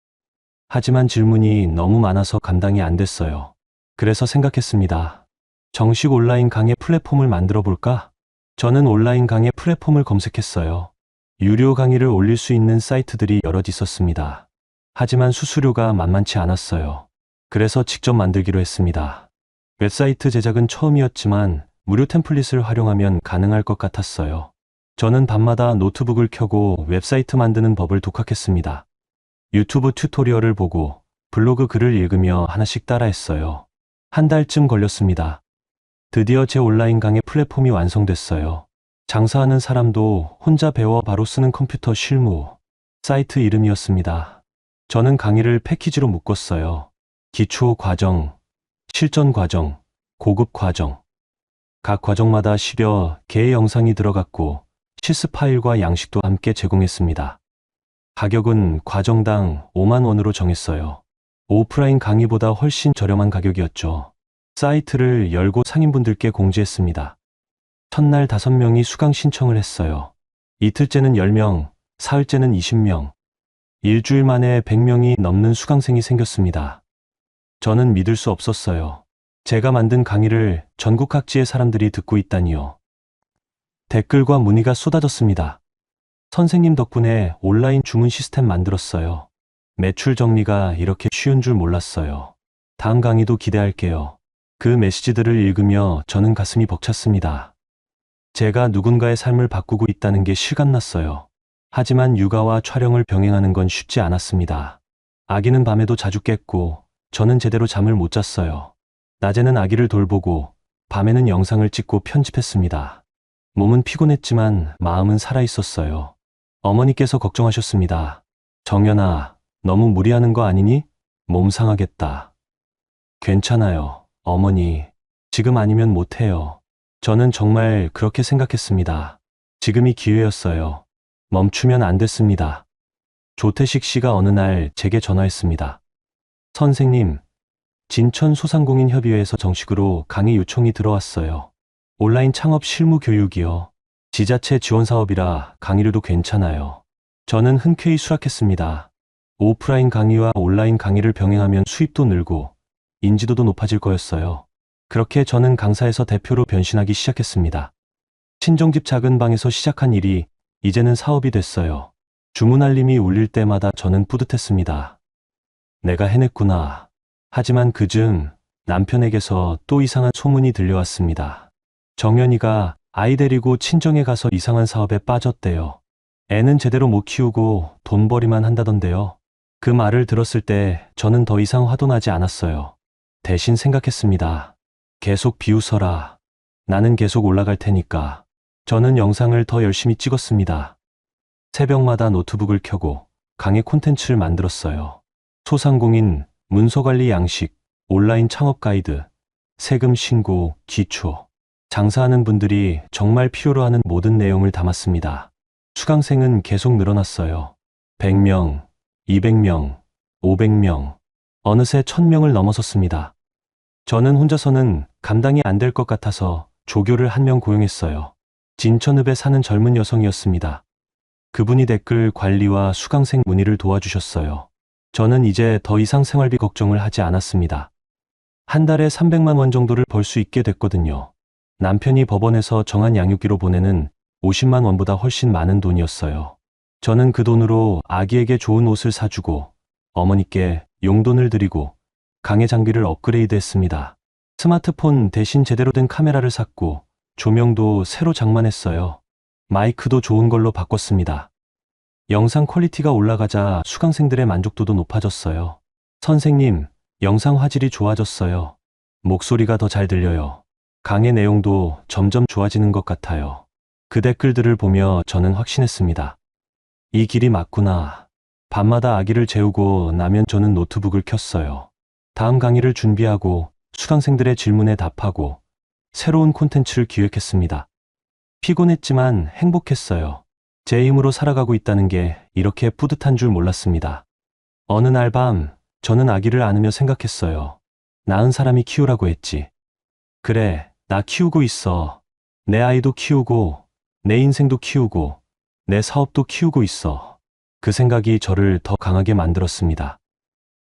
하지만 질문이 너무 많아서 감당이 안 됐어요. 그래서 생각했습니다. 정식 온라인 강의 플랫폼을 만들어 볼까? 저는 온라인 강의 플랫폼을 검색했어요. 유료 강의를 올릴 수 있는 사이트들이 여럿 있었습니다. 하지만 수수료가 만만치 않았어요. 그래서 직접 만들기로 했습니다. 웹사이트 제작은 처음이었지만 무료 템플릿을 활용하면 가능할 것 같았어요. 저는 밤마다 노트북을 켜고 웹사이트 만드는 법을 독학했습니다. 유튜브 튜토리얼을 보고 블로그 글을 읽으며 하나씩 따라했어요. 한 달쯤 걸렸습니다. 드디어 제 온라인 강의 플랫폼이 완성됐어요. 장사하는 사람도 혼자 배워 바로 쓰는 컴퓨터 실무. 사이트 이름이었습니다. 저는 강의를 패키지로 묶었어요. 기초 과정, 실전 과정, 고급 과정. 각 과정마다 시려 개의 영상이 들어갔고 실습 파일과 양식도 함께 제공했습니다. 가격은 과정당 5만 원으로 정했어요. 오프라인 강의보다 훨씬 저렴한 가격이었죠. 사이트를 열고 상인분들께 공지했습니다. 첫날 5명이 수강 신청을 했어요. 이틀째는 10명, 사흘째는 20명. 일주일 만에 100명이 넘는 수강생이 생겼습니다. 저는 믿을 수 없었어요. 제가 만든 강의를 전국 각지의 사람들이 듣고 있다니요. 댓글과 문의가 쏟아졌습니다. 선생님 덕분에 온라인 주문 시스템 만들었어요. 매출 정리가 이렇게 쉬운 줄 몰랐어요. 다음 강의도 기대할게요. 그 메시지들을 읽으며 저는 가슴이 벅찼습니다. 제가 누군가의 삶을 바꾸고 있다는 게 실감났어요. 하지만 육아와 촬영을 병행하는 건 쉽지 않았습니다. 아기는 밤에도 자주 깼고 저는 제대로 잠을 못 잤어요. 낮에는 아기를 돌보고 밤에는 영상을 찍고 편집했습니다. 몸은 피곤했지만 마음은 살아있었어요. 어머니께서 걱정하셨습니다. 정연아, 너무 무리하는 거 아니니? 몸 상하겠다. 괜찮아요, 어머니. 지금 아니면 못해요. 저는 정말 그렇게 생각했습니다. 지금이 기회였어요. 멈추면 안 됐습니다. 조태식 씨가 어느 날 제게 전화했습니다. 선생님, 진천소상공인협의회에서 정식으로 강의 요청이 들어왔어요. 온라인 창업 실무 교육이요. 지자체 지원 사업이라 강의료도 괜찮아요. 저는 흔쾌히 수락했습니다. 오프라인 강의와 온라인 강의를 병행하면 수입도 늘고 인지도도 높아질 거였어요. 그렇게 저는 강사에서 대표로 변신하기 시작했습니다. 친정집 작은 방에서 시작한 일이 이제는 사업이 됐어요. 주문 알림이 울릴 때마다 저는 뿌듯했습니다. 내가 해냈구나. 하지만 그중 남편에게서 또 이상한 소문이 들려왔습니다. 정연이가 아이 데리고 친정에 가서 이상한 사업에 빠졌대요. 애는 제대로 못 키우고 돈벌이만 한다던데요. 그 말을 들었을 때 저는 더 이상 화도 나지 않았어요. 대신 생각했습니다. 계속 비웃어라. 나는 계속 올라갈 테니까. 저는 영상을 더 열심히 찍었습니다. 새벽마다 노트북을 켜고 강의 콘텐츠를 만들었어요. 소상공인, 문서관리 양식, 온라인 창업 가이드, 세금 신고, 기초. 장사하는 분들이 정말 필요로 하는 모든 내용을 담았습니다. 수강생은 계속 늘어났어요. 100명, 200명, 500명, 어느새 1000명을 넘어섰습니다. 저는 혼자서는 감당이 안 될 것 같아서 조교를 1명 고용했어요. 진천읍에 사는 젊은 여성이었습니다. 그분이 댓글 관리와 수강생 문의를 도와주셨어요. 저는 이제 더 이상 생활비 걱정을 하지 않았습니다. 한 달에 300만 원 정도를 벌 수 있게 됐거든요. 남편이 법원에서 정한 양육비로 보내는 50만 원보다 훨씬 많은 돈이었어요. 저는 그 돈으로 아기에게 좋은 옷을 사주고 어머니께 용돈을 드리고 강의 장비를 업그레이드 했습니다. 스마트폰 대신 제대로 된 카메라를 샀고 조명도 새로 장만했어요. 마이크도 좋은 걸로 바꿨습니다. 영상 퀄리티가 올라가자 수강생들의 만족도도 높아졌어요. 선생님, 영상 화질이 좋아졌어요. 목소리가 더 잘 들려요. 강의 내용도 점점 좋아지는 것 같아요. 그 댓글들을 보며 저는 확신했습니다. 이 길이 맞구나. 밤마다 아기를 재우고 나면 저는 노트북을 켰어요. 다음 강의를 준비하고 수강생들의 질문에 답하고 새로운 콘텐츠를 기획했습니다. 피곤했지만 행복했어요. 제 힘으로 살아가고 있다는 게 이렇게 뿌듯한 줄 몰랐습니다. 어느 날 밤 저는 아기를 안으며 생각했어요. 낳은 사람이 키우라고 했지. 그래, 나 키우고 있어. 내 아이도 키우고 내 인생도 키우고 내 사업도 키우고 있어. 그 생각이 저를 더 강하게 만들었습니다.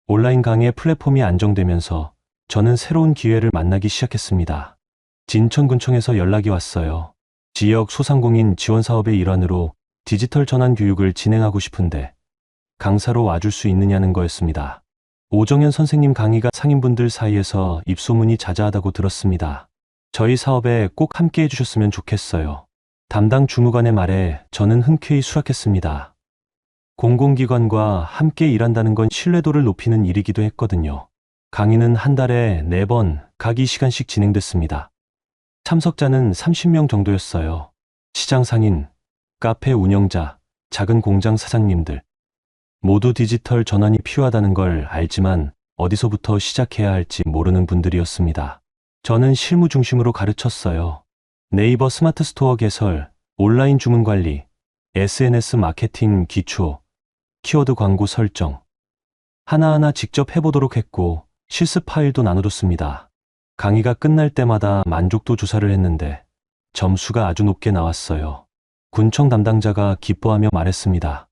온라인 강의 플랫폼이 안정되면서 저는 새로운 기회를 만나기 시작했습니다. 진천군청에서 연락이 왔어요. 지역 소상공인 지원 사업의 일환으로 디지털 전환 교육을 진행하고 싶은데 강사로 와줄 수 있느냐는 거였습니다. 오정현 선생님 강의가 상인분들 사이에서 입소문이 자자하다고 들었습니다. 저희 사업에 꼭 함께 해주셨으면 좋겠어요. 담당 주무관의 말에 저는 흔쾌히 수락했습니다. 공공기관과 함께 일한다는 건 신뢰도를 높이는 일이기도 했거든요. 강의는 한 달에 4번 각 2시간씩 진행됐습니다. 참석자는 30명 정도였어요. 시장 상인, 카페 운영자, 작은 공장 사장님들. 모두 디지털 전환이 필요하다는 걸 알지만 어디서부터 시작해야 할지 모르는 분들이었습니다. 저는 실무 중심으로 가르쳤어요. 네이버 스마트 스토어 개설, 온라인 주문 관리, SNS 마케팅 기초, 키워드 광고 설정. 하나하나 직접 해보도록 했고 실습 파일도 나눠줬습니다. 강의가 끝날 때마다 만족도 조사를 했는데 점수가 아주 높게 나왔어요. 군청 담당자가 기뻐하며 말했습니다.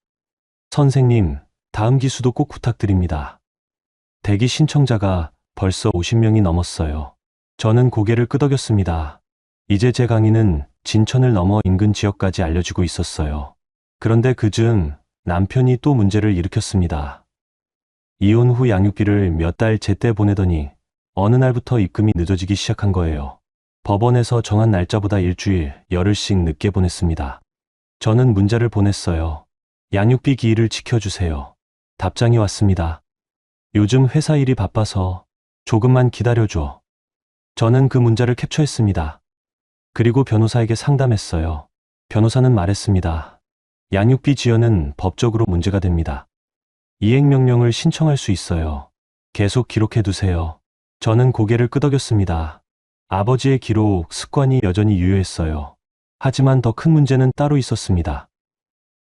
선생님, 다음 기수도 꼭 부탁드립니다. 대기 신청자가 벌써 50명이 넘었어요. 저는 고개를 끄덕였습니다. 이제 제 강의는 진천을 넘어 인근 지역까지 알려지고 있었어요. 그런데 그중 남편이 또 문제를 일으켰습니다. 이혼 후 양육비를 몇 달 제때 보내더니 어느 날부터 입금이 늦어지기 시작한 거예요. 법원에서 정한 날짜보다 일주일, 열흘씩 늦게 보냈습니다. 저는 문자를 보냈어요. 양육비 기일을 지켜주세요. 답장이 왔습니다. 요즘 회사 일이 바빠서 조금만 기다려줘. 저는 그 문자를 캡처했습니다. 그리고 변호사에게 상담했어요. 변호사는 말했습니다. 양육비 지연은 법적으로 문제가 됩니다. 이행명령을 신청할 수 있어요. 계속 기록해 두세요. 저는 고개를 끄덕였습니다. 아버지의 기록 습관이 여전히 유효했어요. 하지만 더 큰 문제는 따로 있었습니다.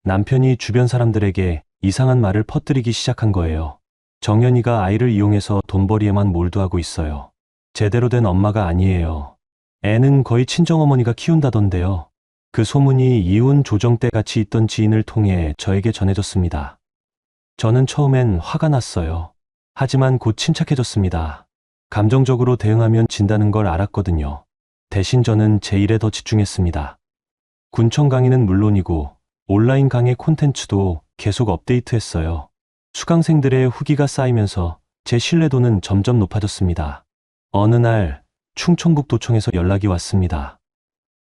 남편이 주변 사람들에게 이상한 말을 퍼뜨리기 시작한 거예요. 정연이가 아이를 이용해서 돈벌이에만 몰두하고 있어요. 제대로 된 엄마가 아니에요. 애는 거의 친정어머니가 키운다던데요. 그 소문이 이혼 조정 때 같이 있던 지인을 통해 저에게 전해졌습니다. 저는 처음엔 화가 났어요. 하지만 곧 침착해졌습니다. 감정적으로 대응하면 진다는 걸 알았거든요. 대신 저는 제 일에 더 집중했습니다. 군청 강의는 물론이고 온라인 강의 콘텐츠도 계속 업데이트했어요. 수강생들의 후기가 쌓이면서 제 신뢰도는 점점 높아졌습니다. 어느 날 충청북도청에서 연락이 왔습니다.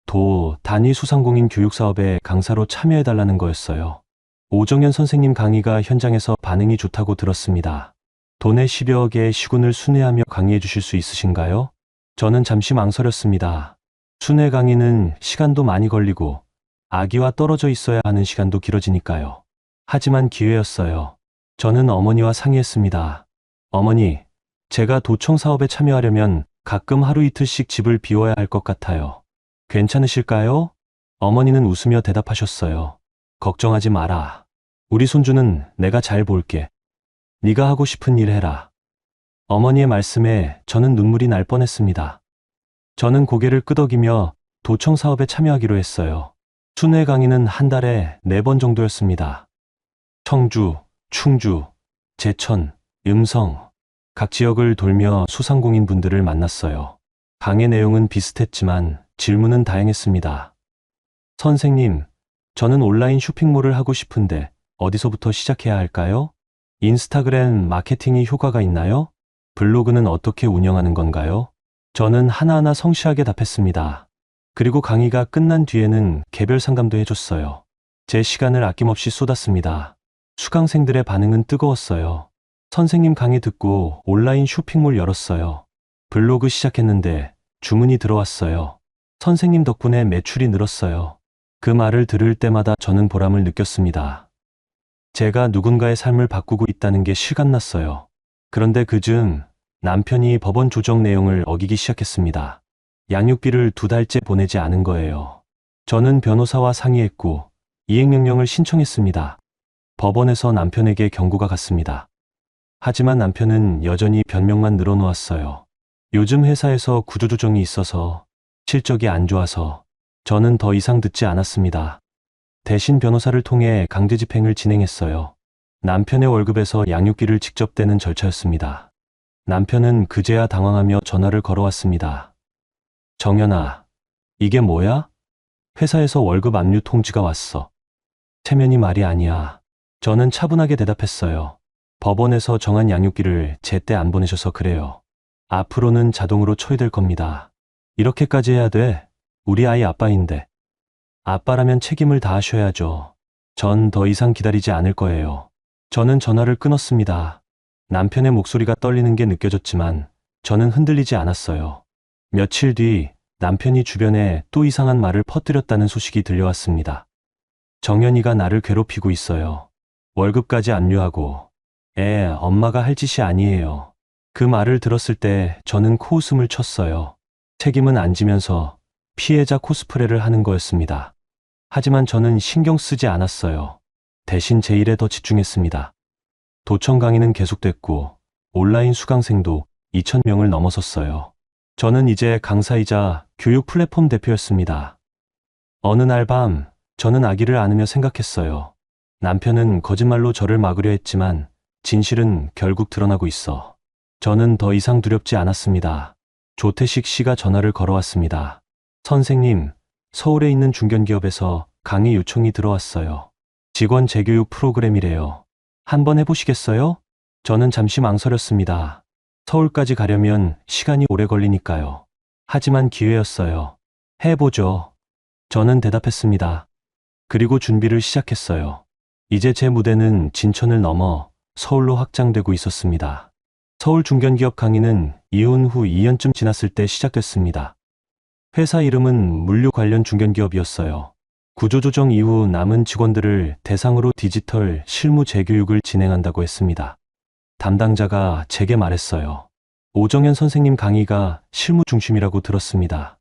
도 단위 소상공인 교육사업에 강사로 참여해달라는 거였어요. 오정현 선생님 강의가 현장에서 반응이 좋다고 들었습니다. 도내 10여개의 시군을 순회하며 강의해 주실 수 있으신가요? 저는 잠시 망설였습니다. 순회 강의는 시간도 많이 걸리고 아기와 떨어져 있어야 하는 시간도 길어지니까요. 하지만 기회였어요. 저는 어머니와 상의했습니다. 어머니, 제가 도청 사업에 참여하려면 가끔 하루 이틀씩 집을 비워야 할 것 같아요. 괜찮으실까요? 어머니는 웃으며 대답하셨어요. 걱정하지 마라. 우리 손주는 내가 잘 볼게. 네가 하고 싶은 일 해라. 어머니의 말씀에 저는 눈물이 날 뻔했습니다. 저는 고개를 끄덕이며 도청 사업에 참여하기로 했어요. 순회 강의는 한 달에 4번 정도였습니다. 청주, 충주, 제천, 음성, 각 지역을 돌며 소상공인 분들을 만났어요. 강의 내용은 비슷했지만 질문은 다양했습니다. 선생님, 저는 온라인 쇼핑몰을 하고 싶은데 어디서부터 시작해야 할까요? 인스타그램 마케팅이 효과가 있나요? 블로그는 어떻게 운영하는 건가요? 저는 하나하나 성실하게 답했습니다. 그리고 강의가 끝난 뒤에는 개별 상담도 해줬어요. 제 시간을 아낌없이 쏟았습니다. 수강생들의 반응은 뜨거웠어요. 선생님 강의 듣고 온라인 쇼핑몰 열었어요. 블로그 시작했는데 주문이 들어왔어요. 선생님 덕분에 매출이 늘었어요. 그 말을 들을 때마다 저는 보람을 느꼈습니다. 제가 누군가의 삶을 바꾸고 있다는 게 실감났어요. 그런데 그중 남편이 법원 조정 내용을 어기기 시작했습니다. 양육비를 2달째 보내지 않은 거예요. 저는 변호사와 상의했고 이행명령을 신청했습니다. 법원에서 남편에게 경고가 갔습니다. 하지만 남편은 여전히 변명만 늘어놓았어요. 요즘 회사에서 구조조정이 있어서 실적이 안 좋아서. 저는 더 이상 듣지 않았습니다. 대신 변호사를 통해 강제 집행을 진행했어요. 남편의 월급에서 양육비를 직접 떼는 절차였습니다. 남편은 그제야 당황하며 전화를 걸어왔습니다. 정연아, 이게 뭐야? 회사에서 월급 압류 통지가 왔어. 체면이 말이 아니야. 저는 차분하게 대답했어요. 법원에서 정한 양육비를 제때 안 보내셔서 그래요. 앞으로는 자동으로 처리될 겁니다. 이렇게까지 해야 돼? 우리 아이 아빠인데. 아빠라면 책임을 다하셔야죠. 전 더 이상 기다리지 않을 거예요. 저는 전화를 끊었습니다. 남편의 목소리가 떨리는 게 느껴졌지만 저는 흔들리지 않았어요. 며칠 뒤 남편이 주변에 또 이상한 말을 퍼뜨렸다는 소식이 들려왔습니다. 정연이가 나를 괴롭히고 있어요. 월급까지 압류하고. 엄마가 할 짓이 아니에요. 그 말을 들었을 때 저는 코웃음을 쳤어요. 책임은 안 지면서 피해자 코스프레를 하는 거였습니다. 하지만 저는 신경 쓰지 않았어요. 대신 제 일에 더 집중했습니다. 도청 강의는 계속됐고 온라인 수강생도 2,000명을 넘어섰어요. 저는 이제 강사이자 교육 플랫폼 대표였습니다. 어느 날 밤 저는 아기를 안으며 생각했어요. 남편은 거짓말로 저를 막으려 했지만 진실은 결국 드러나고 있어. 저는 더 이상 두렵지 않았습니다. 조태식 씨가 전화를 걸어왔습니다. 선생님, 서울에 있는 중견기업에서 강의 요청이 들어왔어요. 직원 재교육 프로그램이래요. 한번 해보시겠어요? 저는 잠시 망설였습니다. 서울까지 가려면 시간이 오래 걸리니까요. 하지만 기회였어요. 해보죠. 저는 대답했습니다. 그리고 준비를 시작했어요. 이제 제 무대는 진천을 넘어 서울로 확장되고 있었습니다. 서울 중견기업 강의는 이혼 후 2년쯤 지났을 때 시작됐습니다. 회사 이름은 물류 관련 중견기업이었어요. 구조조정 이후 남은 직원들을 대상으로 디지털 실무 재교육을 진행한다고 했습니다. 담당자가 제게 말했어요. 오정현 선생님 강의가 실무 중심이라고 들었습니다.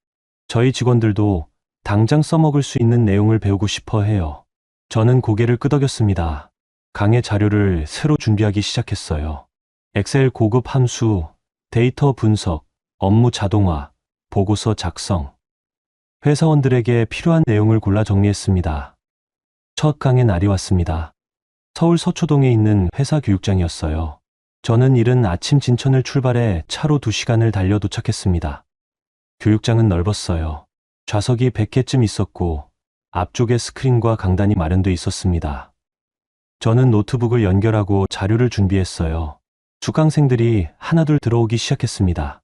저희 직원들도 당장 써먹을 수 있는 내용을 배우고 싶어 해요. 저는 고개를 끄덕였습니다. 강의 자료를 새로 준비하기 시작했어요. 엑셀 고급 함수, 데이터 분석, 업무 자동화, 보고서 작성. 회사원들에게 필요한 내용을 골라 정리했습니다. 첫 강의 날이 왔습니다. 서울 서초동에 있는 회사 교육장이었어요. 저는 이른 아침 진천을 출발해 차로 2시간을 달려 도착했습니다. 교육장은 넓었어요. 좌석이 100개쯤 있었고 앞쪽에 스크린과 강단이 마련돼 있었습니다. 저는 노트북을 연결하고 자료를 준비했어요. 수강생들이 하나둘 들어오기 시작했습니다.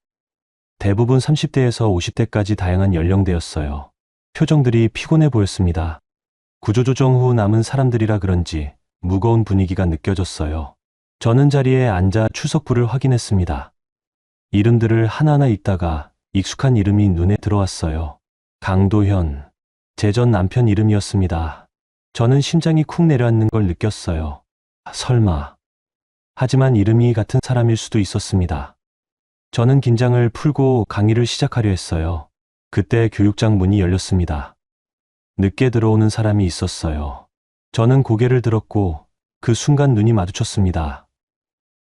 대부분 30대에서 50대까지 다양한 연령대였어요. 표정들이 피곤해 보였습니다. 구조조정 후 남은 사람들이라 그런지 무거운 분위기가 느껴졌어요. 저는 자리에 앉아 출석부를 확인했습니다. 이름들을 하나하나 읽다가 익숙한 이름이 눈에 들어왔어요. 강도현, 제 전 남편 이름이었습니다. 저는 심장이 쿵 내려앉는 걸 느꼈어요. 설마. 하지만 이름이 같은 사람일 수도 있었습니다. 저는 긴장을 풀고 강의를 시작하려 했어요. 그때 교육장 문이 열렸습니다. 늦게 들어오는 사람이 있었어요. 저는 고개를 들었고 그 순간 눈이 마주쳤습니다.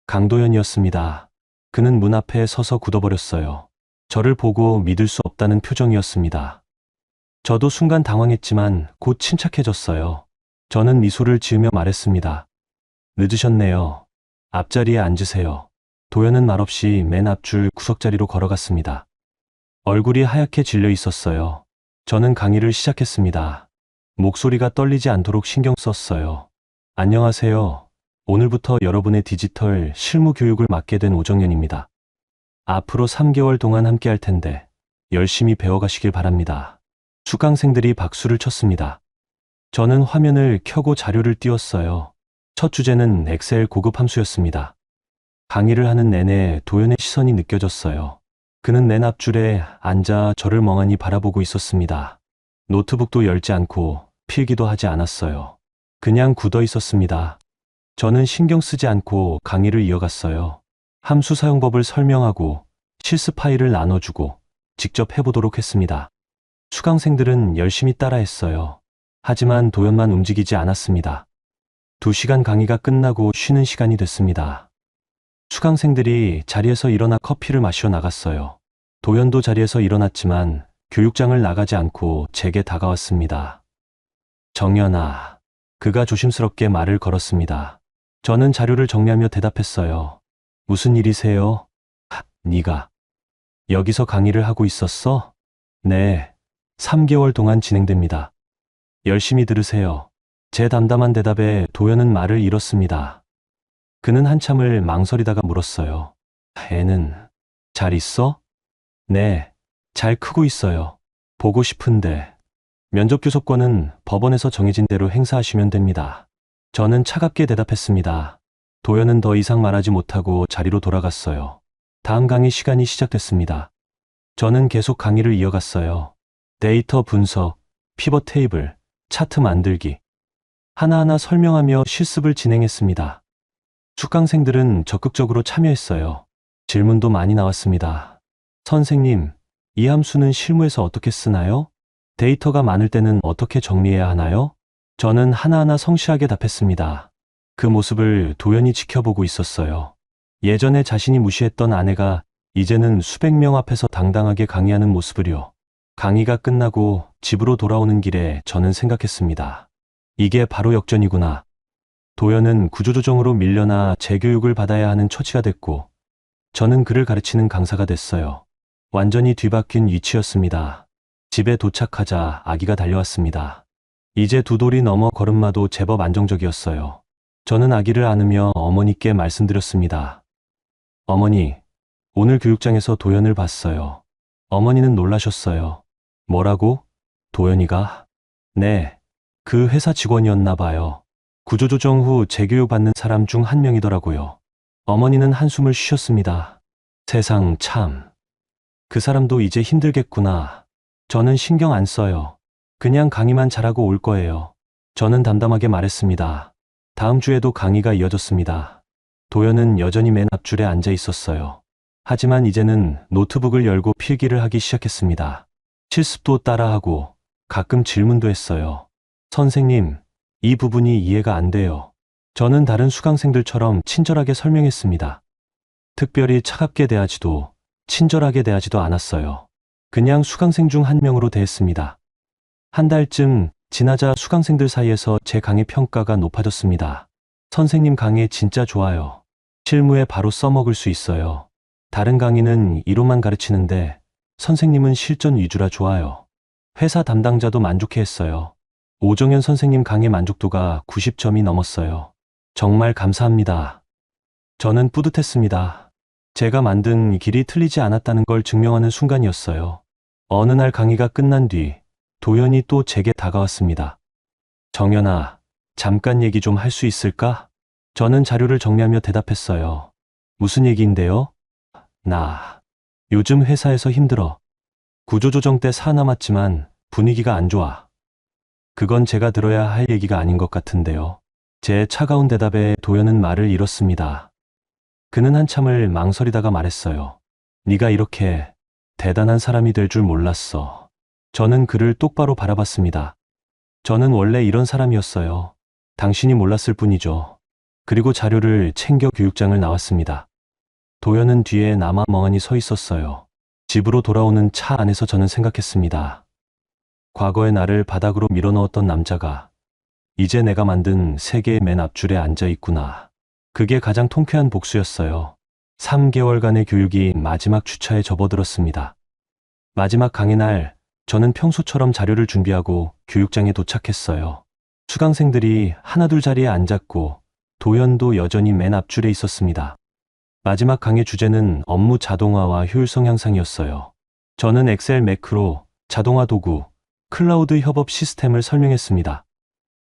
강도현이었습니다. 그는 문 앞에 서서 굳어버렸어요. 저를 보고 믿을 수 없다는 표정이었습니다. 저도 순간 당황했지만 곧 침착해졌어요. 저는 미소를 지으며 말했습니다. 늦으셨네요. 앞자리에 앉으세요. 도현은 말없이 맨 앞줄 구석자리로 걸어갔습니다. 얼굴이 하얗게 질려 있었어요. 저는 강의를 시작했습니다. 목소리가 떨리지 않도록 신경 썼어요. 안녕하세요. 오늘부터 여러분의 디지털 실무 교육을 맡게 된 오정현입니다. 앞으로 3개월 동안 함께 할 텐데 열심히 배워가시길 바랍니다. 수강생들이 박수를 쳤습니다. 저는 화면을 켜고 자료를 띄웠어요. 첫 주제는 엑셀 고급 함수였습니다. 강의를 하는 내내 도현의 시선이 느껴졌어요. 그는 맨 앞줄에 앉아 저를 멍하니 바라보고 있었습니다. 노트북도 열지 않고 필기도 하지 않았어요. 그냥 굳어 있었습니다. 저는 신경 쓰지 않고 강의를 이어갔어요. 함수 사용법을 설명하고 실습 파일을 나눠주고 직접 해보도록 했습니다. 수강생들은 열심히 따라했어요. 하지만 도현만 움직이지 않았습니다. 2시간 강의가 끝나고 쉬는 시간이 됐습니다. 수강생들이 자리에서 일어나 커피를 마시러 나갔어요. 도현도 자리에서 일어났지만 교육장을 나가지 않고 제게 다가왔습니다. 정연아, 그가 조심스럽게 말을 걸었습니다. 저는 자료를 정리하며 대답했어요. 무슨 일이세요? 네가 여기서 강의를 하고 있었어? 네, 3개월 동안 진행됩니다. 열심히 들으세요. 제 담담한 대답에 도현은 말을 잃었습니다. 그는 한참을 망설이다가 물었어요. 애는 잘 있어? 네, 잘 크고 있어요. 보고 싶은데. 면접교섭권은 법원에서 정해진 대로 행사하시면 됩니다. 저는 차갑게 대답했습니다. 도현은 더 이상 말하지 못하고 자리로 돌아갔어요. 다음 강의 시간이 시작됐습니다. 저는 계속 강의를 이어갔어요. 데이터 분석, 피벗 테이블, 차트 만들기. 하나하나 설명하며 실습을 진행했습니다. 수강생들은 적극적으로 참여했어요. 질문도 많이 나왔습니다. 선생님, 이 함수는 실무에서 어떻게 쓰나요? 데이터가 많을 때는 어떻게 정리해야 하나요? 저는 하나하나 성실하게 답했습니다. 그 모습을 도연히 지켜보고 있었어요. 예전에 자신이 무시했던 아내가 이제는 수백 명 앞에서 당당하게 강의하는 모습을요. 강의가 끝나고 집으로 돌아오는 길에 저는 생각했습니다. 이게 바로 역전이구나. 도연은 구조조정으로 밀려나 재교육을 받아야 하는 처지가 됐고, 저는 그를 가르치는 강사가 됐어요. 완전히 뒤바뀐 위치였습니다. 집에 도착하자 아기가 달려왔습니다. 이제 두 돌이 넘어 걸음마도 제법 안정적이었어요. 저는 아기를 안으며 어머니께 말씀드렸습니다. 어머니, 오늘 교육장에서 도연을 봤어요. 어머니는 놀라셨어요. 뭐라고? 도연이가? 네, 그 회사 직원이었나 봐요. 구조조정 후 재교육 받는 사람 중 한 명이더라고요. 어머니는 한숨을 쉬셨습니다. 세상 참. 그 사람도 이제 힘들겠구나. 저는 신경 안 써요. 그냥 강의만 잘하고 올 거예요. 저는 담담하게 말했습니다. 다음 주에도 강의가 이어졌습니다. 도연은 여전히 맨 앞줄에 앉아 있었어요. 하지만 이제는 노트북을 열고 필기를 하기 시작했습니다. 실습도 따라하고 가끔 질문도 했어요. 선생님, 이 부분이 이해가 안 돼요. 저는 다른 수강생들처럼 친절하게 설명했습니다. 특별히 차갑게 대하지도 친절하게 대하지도 않았어요. 그냥 수강생 중 한 명으로 대했습니다. 한 달쯤 지나자 수강생들 사이에서 제 강의 평가가 높아졌습니다. 선생님 강의 진짜 좋아요. 실무에 바로 써먹을 수 있어요. 다른 강의는 이론만 가르치는데 선생님은 실전 위주라 좋아요. 회사 담당자도 만족해했어요. 오정현 선생님 강의 만족도가 90점이 넘었어요. 정말 감사합니다. 저는 뿌듯했습니다. 제가 만든 길이 틀리지 않았다는 걸 증명하는 순간이었어요. 어느 날 강의가 끝난 뒤 도연이 또 제게 다가왔습니다. 정연아, 잠깐 얘기 좀 할 수 있을까? 저는 자료를 정리하며 대답했어요. 무슨 얘기인데요? 요즘 회사에서 힘들어. 구조조정 때 살아남았지만 분위기가 안 좋아. 그건 제가 들어야 할 얘기가 아닌 것 같은데요. 제 차가운 대답에 도연은 말을 잃었습니다. 그는 한참을 망설이다가 말했어요. 네가 이렇게 대단한 사람이 될 줄 몰랐어. 저는 그를 똑바로 바라봤습니다. 저는 원래 이런 사람이었어요. 당신이 몰랐을 뿐이죠. 그리고 자료를 챙겨 교육장을 나왔습니다. 도연은 뒤에 남아 멍하니 서 있었어요. 집으로 돌아오는 차 안에서 저는 생각했습니다. 과거의 나를 바닥으로 밀어넣었던 남자가 이제 내가 만든 세계의 맨 앞줄에 앉아 있구나. 그게 가장 통쾌한 복수였어요. 3개월간의 교육이 마지막 주차에 접어들었습니다. 마지막 강의 날, 저는 평소처럼 자료를 준비하고 교육장에 도착했어요. 수강생들이 하나둘 자리에 앉았고 도연도 여전히 맨 앞줄에 있었습니다. 마지막 강의 주제는 업무 자동화와 효율성 향상이었어요. 저는 엑셀 매크로, 자동화 도구, 클라우드 협업 시스템을 설명했습니다.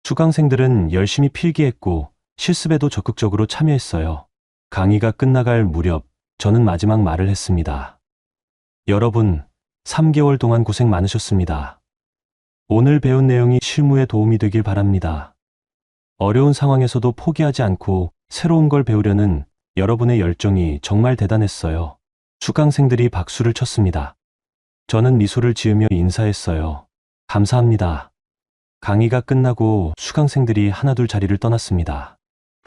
수강생들은 열심히 필기했고 실습에도 적극적으로 참여했어요. 강의가 끝나갈 무렵 저는 마지막 말을 했습니다. 여러분, 3개월 동안 고생 많으셨습니다. 오늘 배운 내용이 실무에 도움이 되길 바랍니다. 어려운 상황에서도 포기하지 않고 새로운 걸 배우려는 여러분의 열정이 정말 대단했어요. 수강생들이 박수를 쳤습니다. 저는 미소를 지으며 인사했어요. 감사합니다. 강의가 끝나고 수강생들이 하나둘 자리를 떠났습니다.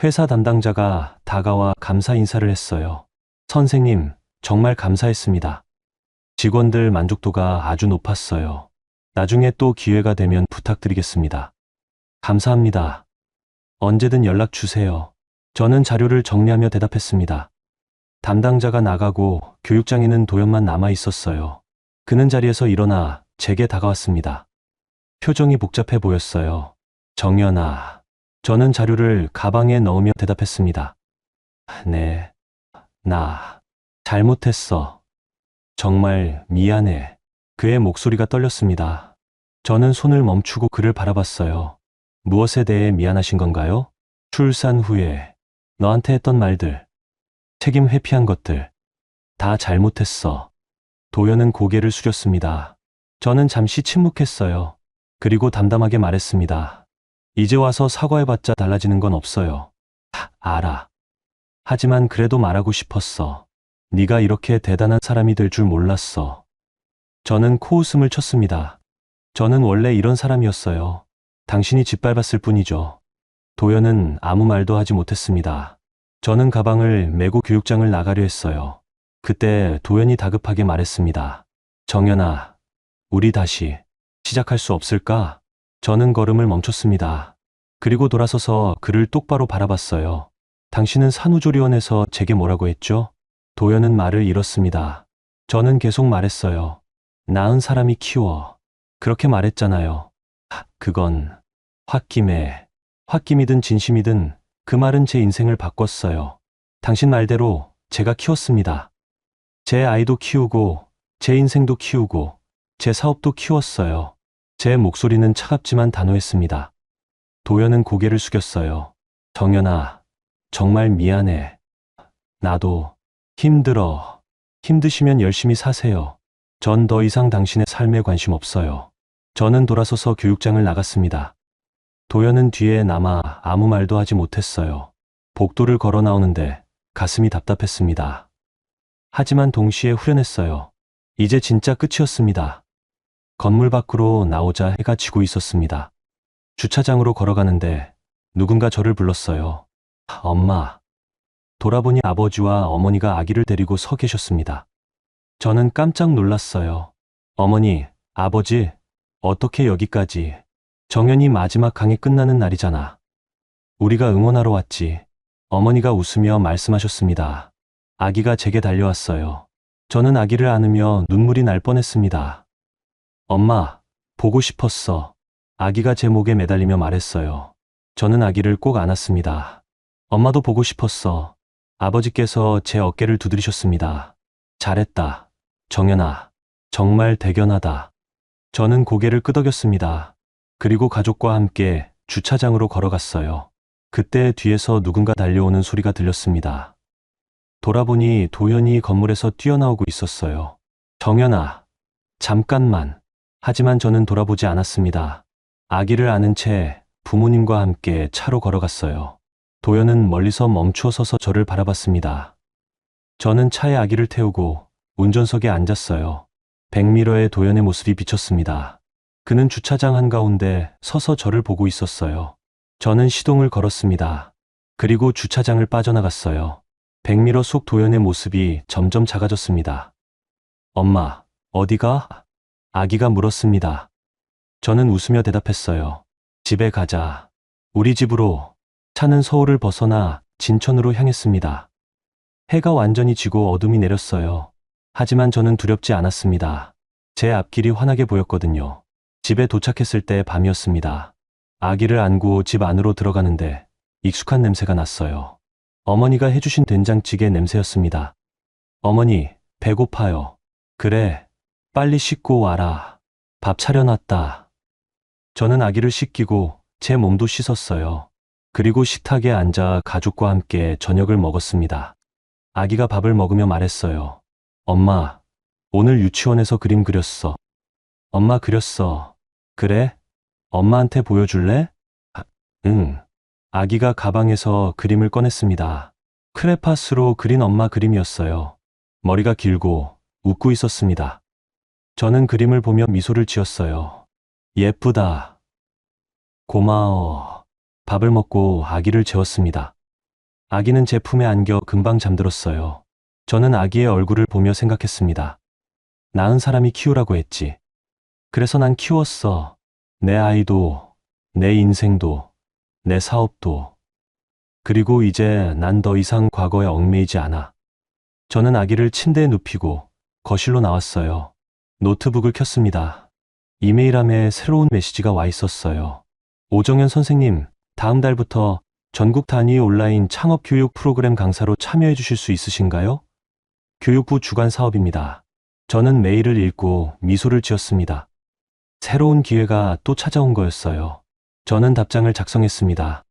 회사 담당자가 다가와 감사 인사를 했어요. 선생님, 정말 감사했습니다. 직원들 만족도가 아주 높았어요. 나중에 또 기회가 되면 부탁드리겠습니다. 감사합니다. 언제든 연락 주세요. 저는 자료를 정리하며 대답했습니다. 담당자가 나가고 교육장에는 도연만 남아 있었어요. 그는 자리에서 일어나 제게 다가왔습니다. 표정이 복잡해 보였어요. 정연아. 저는 자료를 가방에 넣으며 대답했습니다. 네, 나 잘못했어. 정말 미안해. 그의 목소리가 떨렸습니다. 저는 손을 멈추고 그를 바라봤어요. 무엇에 대해 미안하신 건가요? 출산 후에 너한테 했던 말들, 책임 회피한 것들, 다 잘못했어. 도연은 고개를 숙였습니다. 저는 잠시 침묵했어요. 그리고 담담하게 말했습니다. 이제 와서 사과해봤자 달라지는 건 없어요. 알아. 하지만 그래도 말하고 싶었어. 네가 이렇게 대단한 사람이 될 줄 몰랐어. 저는 코웃음을 쳤습니다. 저는 원래 이런 사람이었어요. 당신이 짓밟았을 뿐이죠. 도연은 아무 말도 하지 못했습니다. 저는 가방을 메고 교육장을 나가려 했어요. 그때 도연이 다급하게 말했습니다. 정연아, 우리 다시 시작할 수 없을까? 저는 걸음을 멈췄습니다. 그리고 돌아서서 그를 똑바로 바라봤어요. 당신은 산후조리원에서 제게 뭐라고 했죠? 도연은 말을 잃었습니다. 저는 계속 말했어요. 낳은 사람이 키워. 그렇게 말했잖아요. 그건 홧김이든 진심이든 그 말은 제 인생을 바꿨어요. 당신 말대로 제가 키웠습니다. 제 아이도 키우고 제 인생도 키우고 제 사업도 키웠어요. 제 목소리는 차갑지만 단호했습니다. 도연은 고개를 숙였어요. 정연아, 정말 미안해. 나도 힘들어. 힘드시면 열심히 사세요. 전 더 이상 당신의 삶에 관심 없어요. 저는 돌아서서 교육장을 나갔습니다. 도연은 뒤에 남아 아무 말도 하지 못했어요. 복도를 걸어 나오는데 가슴이 답답했습니다. 하지만 동시에 후련했어요. 이제 진짜 끝이었습니다. 건물 밖으로 나오자 해가 지고 있었습니다. 주차장으로 걸어가는데 누군가 저를 불렀어요. 엄마. 돌아보니 아버지와 어머니가 아기를 데리고 서 계셨습니다. 저는 깜짝 놀랐어요. 어머니, 아버지, 어떻게 여기까지? 정연이 마지막 강의 끝나는 날이잖아. 우리가 응원하러 왔지. 어머니가 웃으며 말씀하셨습니다. 아기가 제게 달려왔어요. 저는 아기를 안으며 눈물이 날 뻔했습니다. 엄마, 보고 싶었어. 아기가 제 목에 매달리며 말했어요. 저는 아기를 꼭 안았습니다. 엄마도 보고 싶었어. 아버지께서 제 어깨를 두드리셨습니다. 잘했다. 정연아, 정말 대견하다. 저는 고개를 끄덕였습니다. 그리고 가족과 함께 주차장으로 걸어갔어요. 그때 뒤에서 누군가 달려오는 소리가 들렸습니다. 돌아보니 도연이 건물에서 뛰어나오고 있었어요. 정연아, 잠깐만. 하지만 저는 돌아보지 않았습니다. 아기를 안은 채 부모님과 함께 차로 걸어갔어요. 도연은 멀리서 멈추어 서서 저를 바라봤습니다. 저는 차에 아기를 태우고 운전석에 앉았어요. 백미러에 도연의 모습이 비쳤습니다. 그는 주차장 한가운데 서서 저를 보고 있었어요. 저는 시동을 걸었습니다. 그리고 주차장을 빠져나갔어요. 백미러 속 도연의 모습이 점점 작아졌습니다. 엄마, 어디가? 아기가 물었습니다. 저는 웃으며 대답했어요. 집에 가자. 우리 집으로. 차는 서울을 벗어나 진천으로 향했습니다. 해가 완전히 지고 어둠이 내렸어요. 하지만 저는 두렵지 않았습니다. 제 앞길이 환하게 보였거든요. 집에 도착했을 때 밤이었습니다. 아기를 안고 집 안으로 들어가는데 익숙한 냄새가 났어요. 어머니가 해주신 된장찌개 냄새였습니다. 어머니, 배고파요. 그래, 빨리 씻고 와라. 밥 차려놨다. 저는 아기를 씻기고 제 몸도 씻었어요. 그리고 식탁에 앉아 가족과 함께 저녁을 먹었습니다. 아기가 밥을 먹으며 말했어요. 엄마, 오늘 유치원에서 그림 그렸어. 엄마 그렸어. 그래? 엄마한테 보여줄래? 응. 아기가 가방에서 그림을 꺼냈습니다. 크레파스로 그린 엄마 그림이었어요. 머리가 길고 웃고 있었습니다. 저는 그림을 보며 미소를 지었어요. 예쁘다. 고마워. 밥을 먹고 아기를 재웠습니다. 아기는 제 품에 안겨 금방 잠들었어요. 저는 아기의 얼굴을 보며 생각했습니다. 낳은 사람이 키우라고 했지. 그래서 난 키웠어. 내 아이도, 내 인생도, 내 사업도. 그리고 이제 난 더 이상 과거에 얽매이지 않아. 저는 아기를 침대에 눕히고 거실로 나왔어요. 노트북을 켰습니다. 이메일함에 새로운 메시지가 와 있었어요. 오정연 선생님, 다음 달부터 전국 단위 온라인 창업 교육 프로그램 강사로 참여해 주실 수 있으신가요? 교육부 주관 사업입니다. 저는 메일을 읽고 미소를 지었습니다. 새로운 기회가 또 찾아온 거였어요. 저는 답장을 작성했습니다.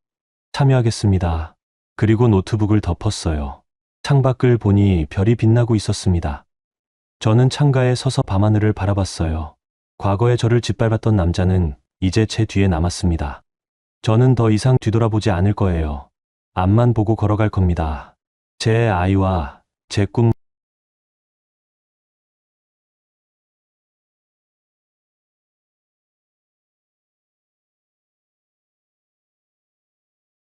참여하겠습니다. 그리고 노트북을 덮었어요. 창밖을 보니 별이 빛나고 있었습니다. 저는 창가에 서서 밤하늘을 바라봤어요. 과거에 저를 짓밟았던 남자는 이제 제 뒤에 남았습니다. 저는 더 이상 뒤돌아보지 않을 거예요. 앞만 보고 걸어갈 겁니다. 제 아이와 제 꿈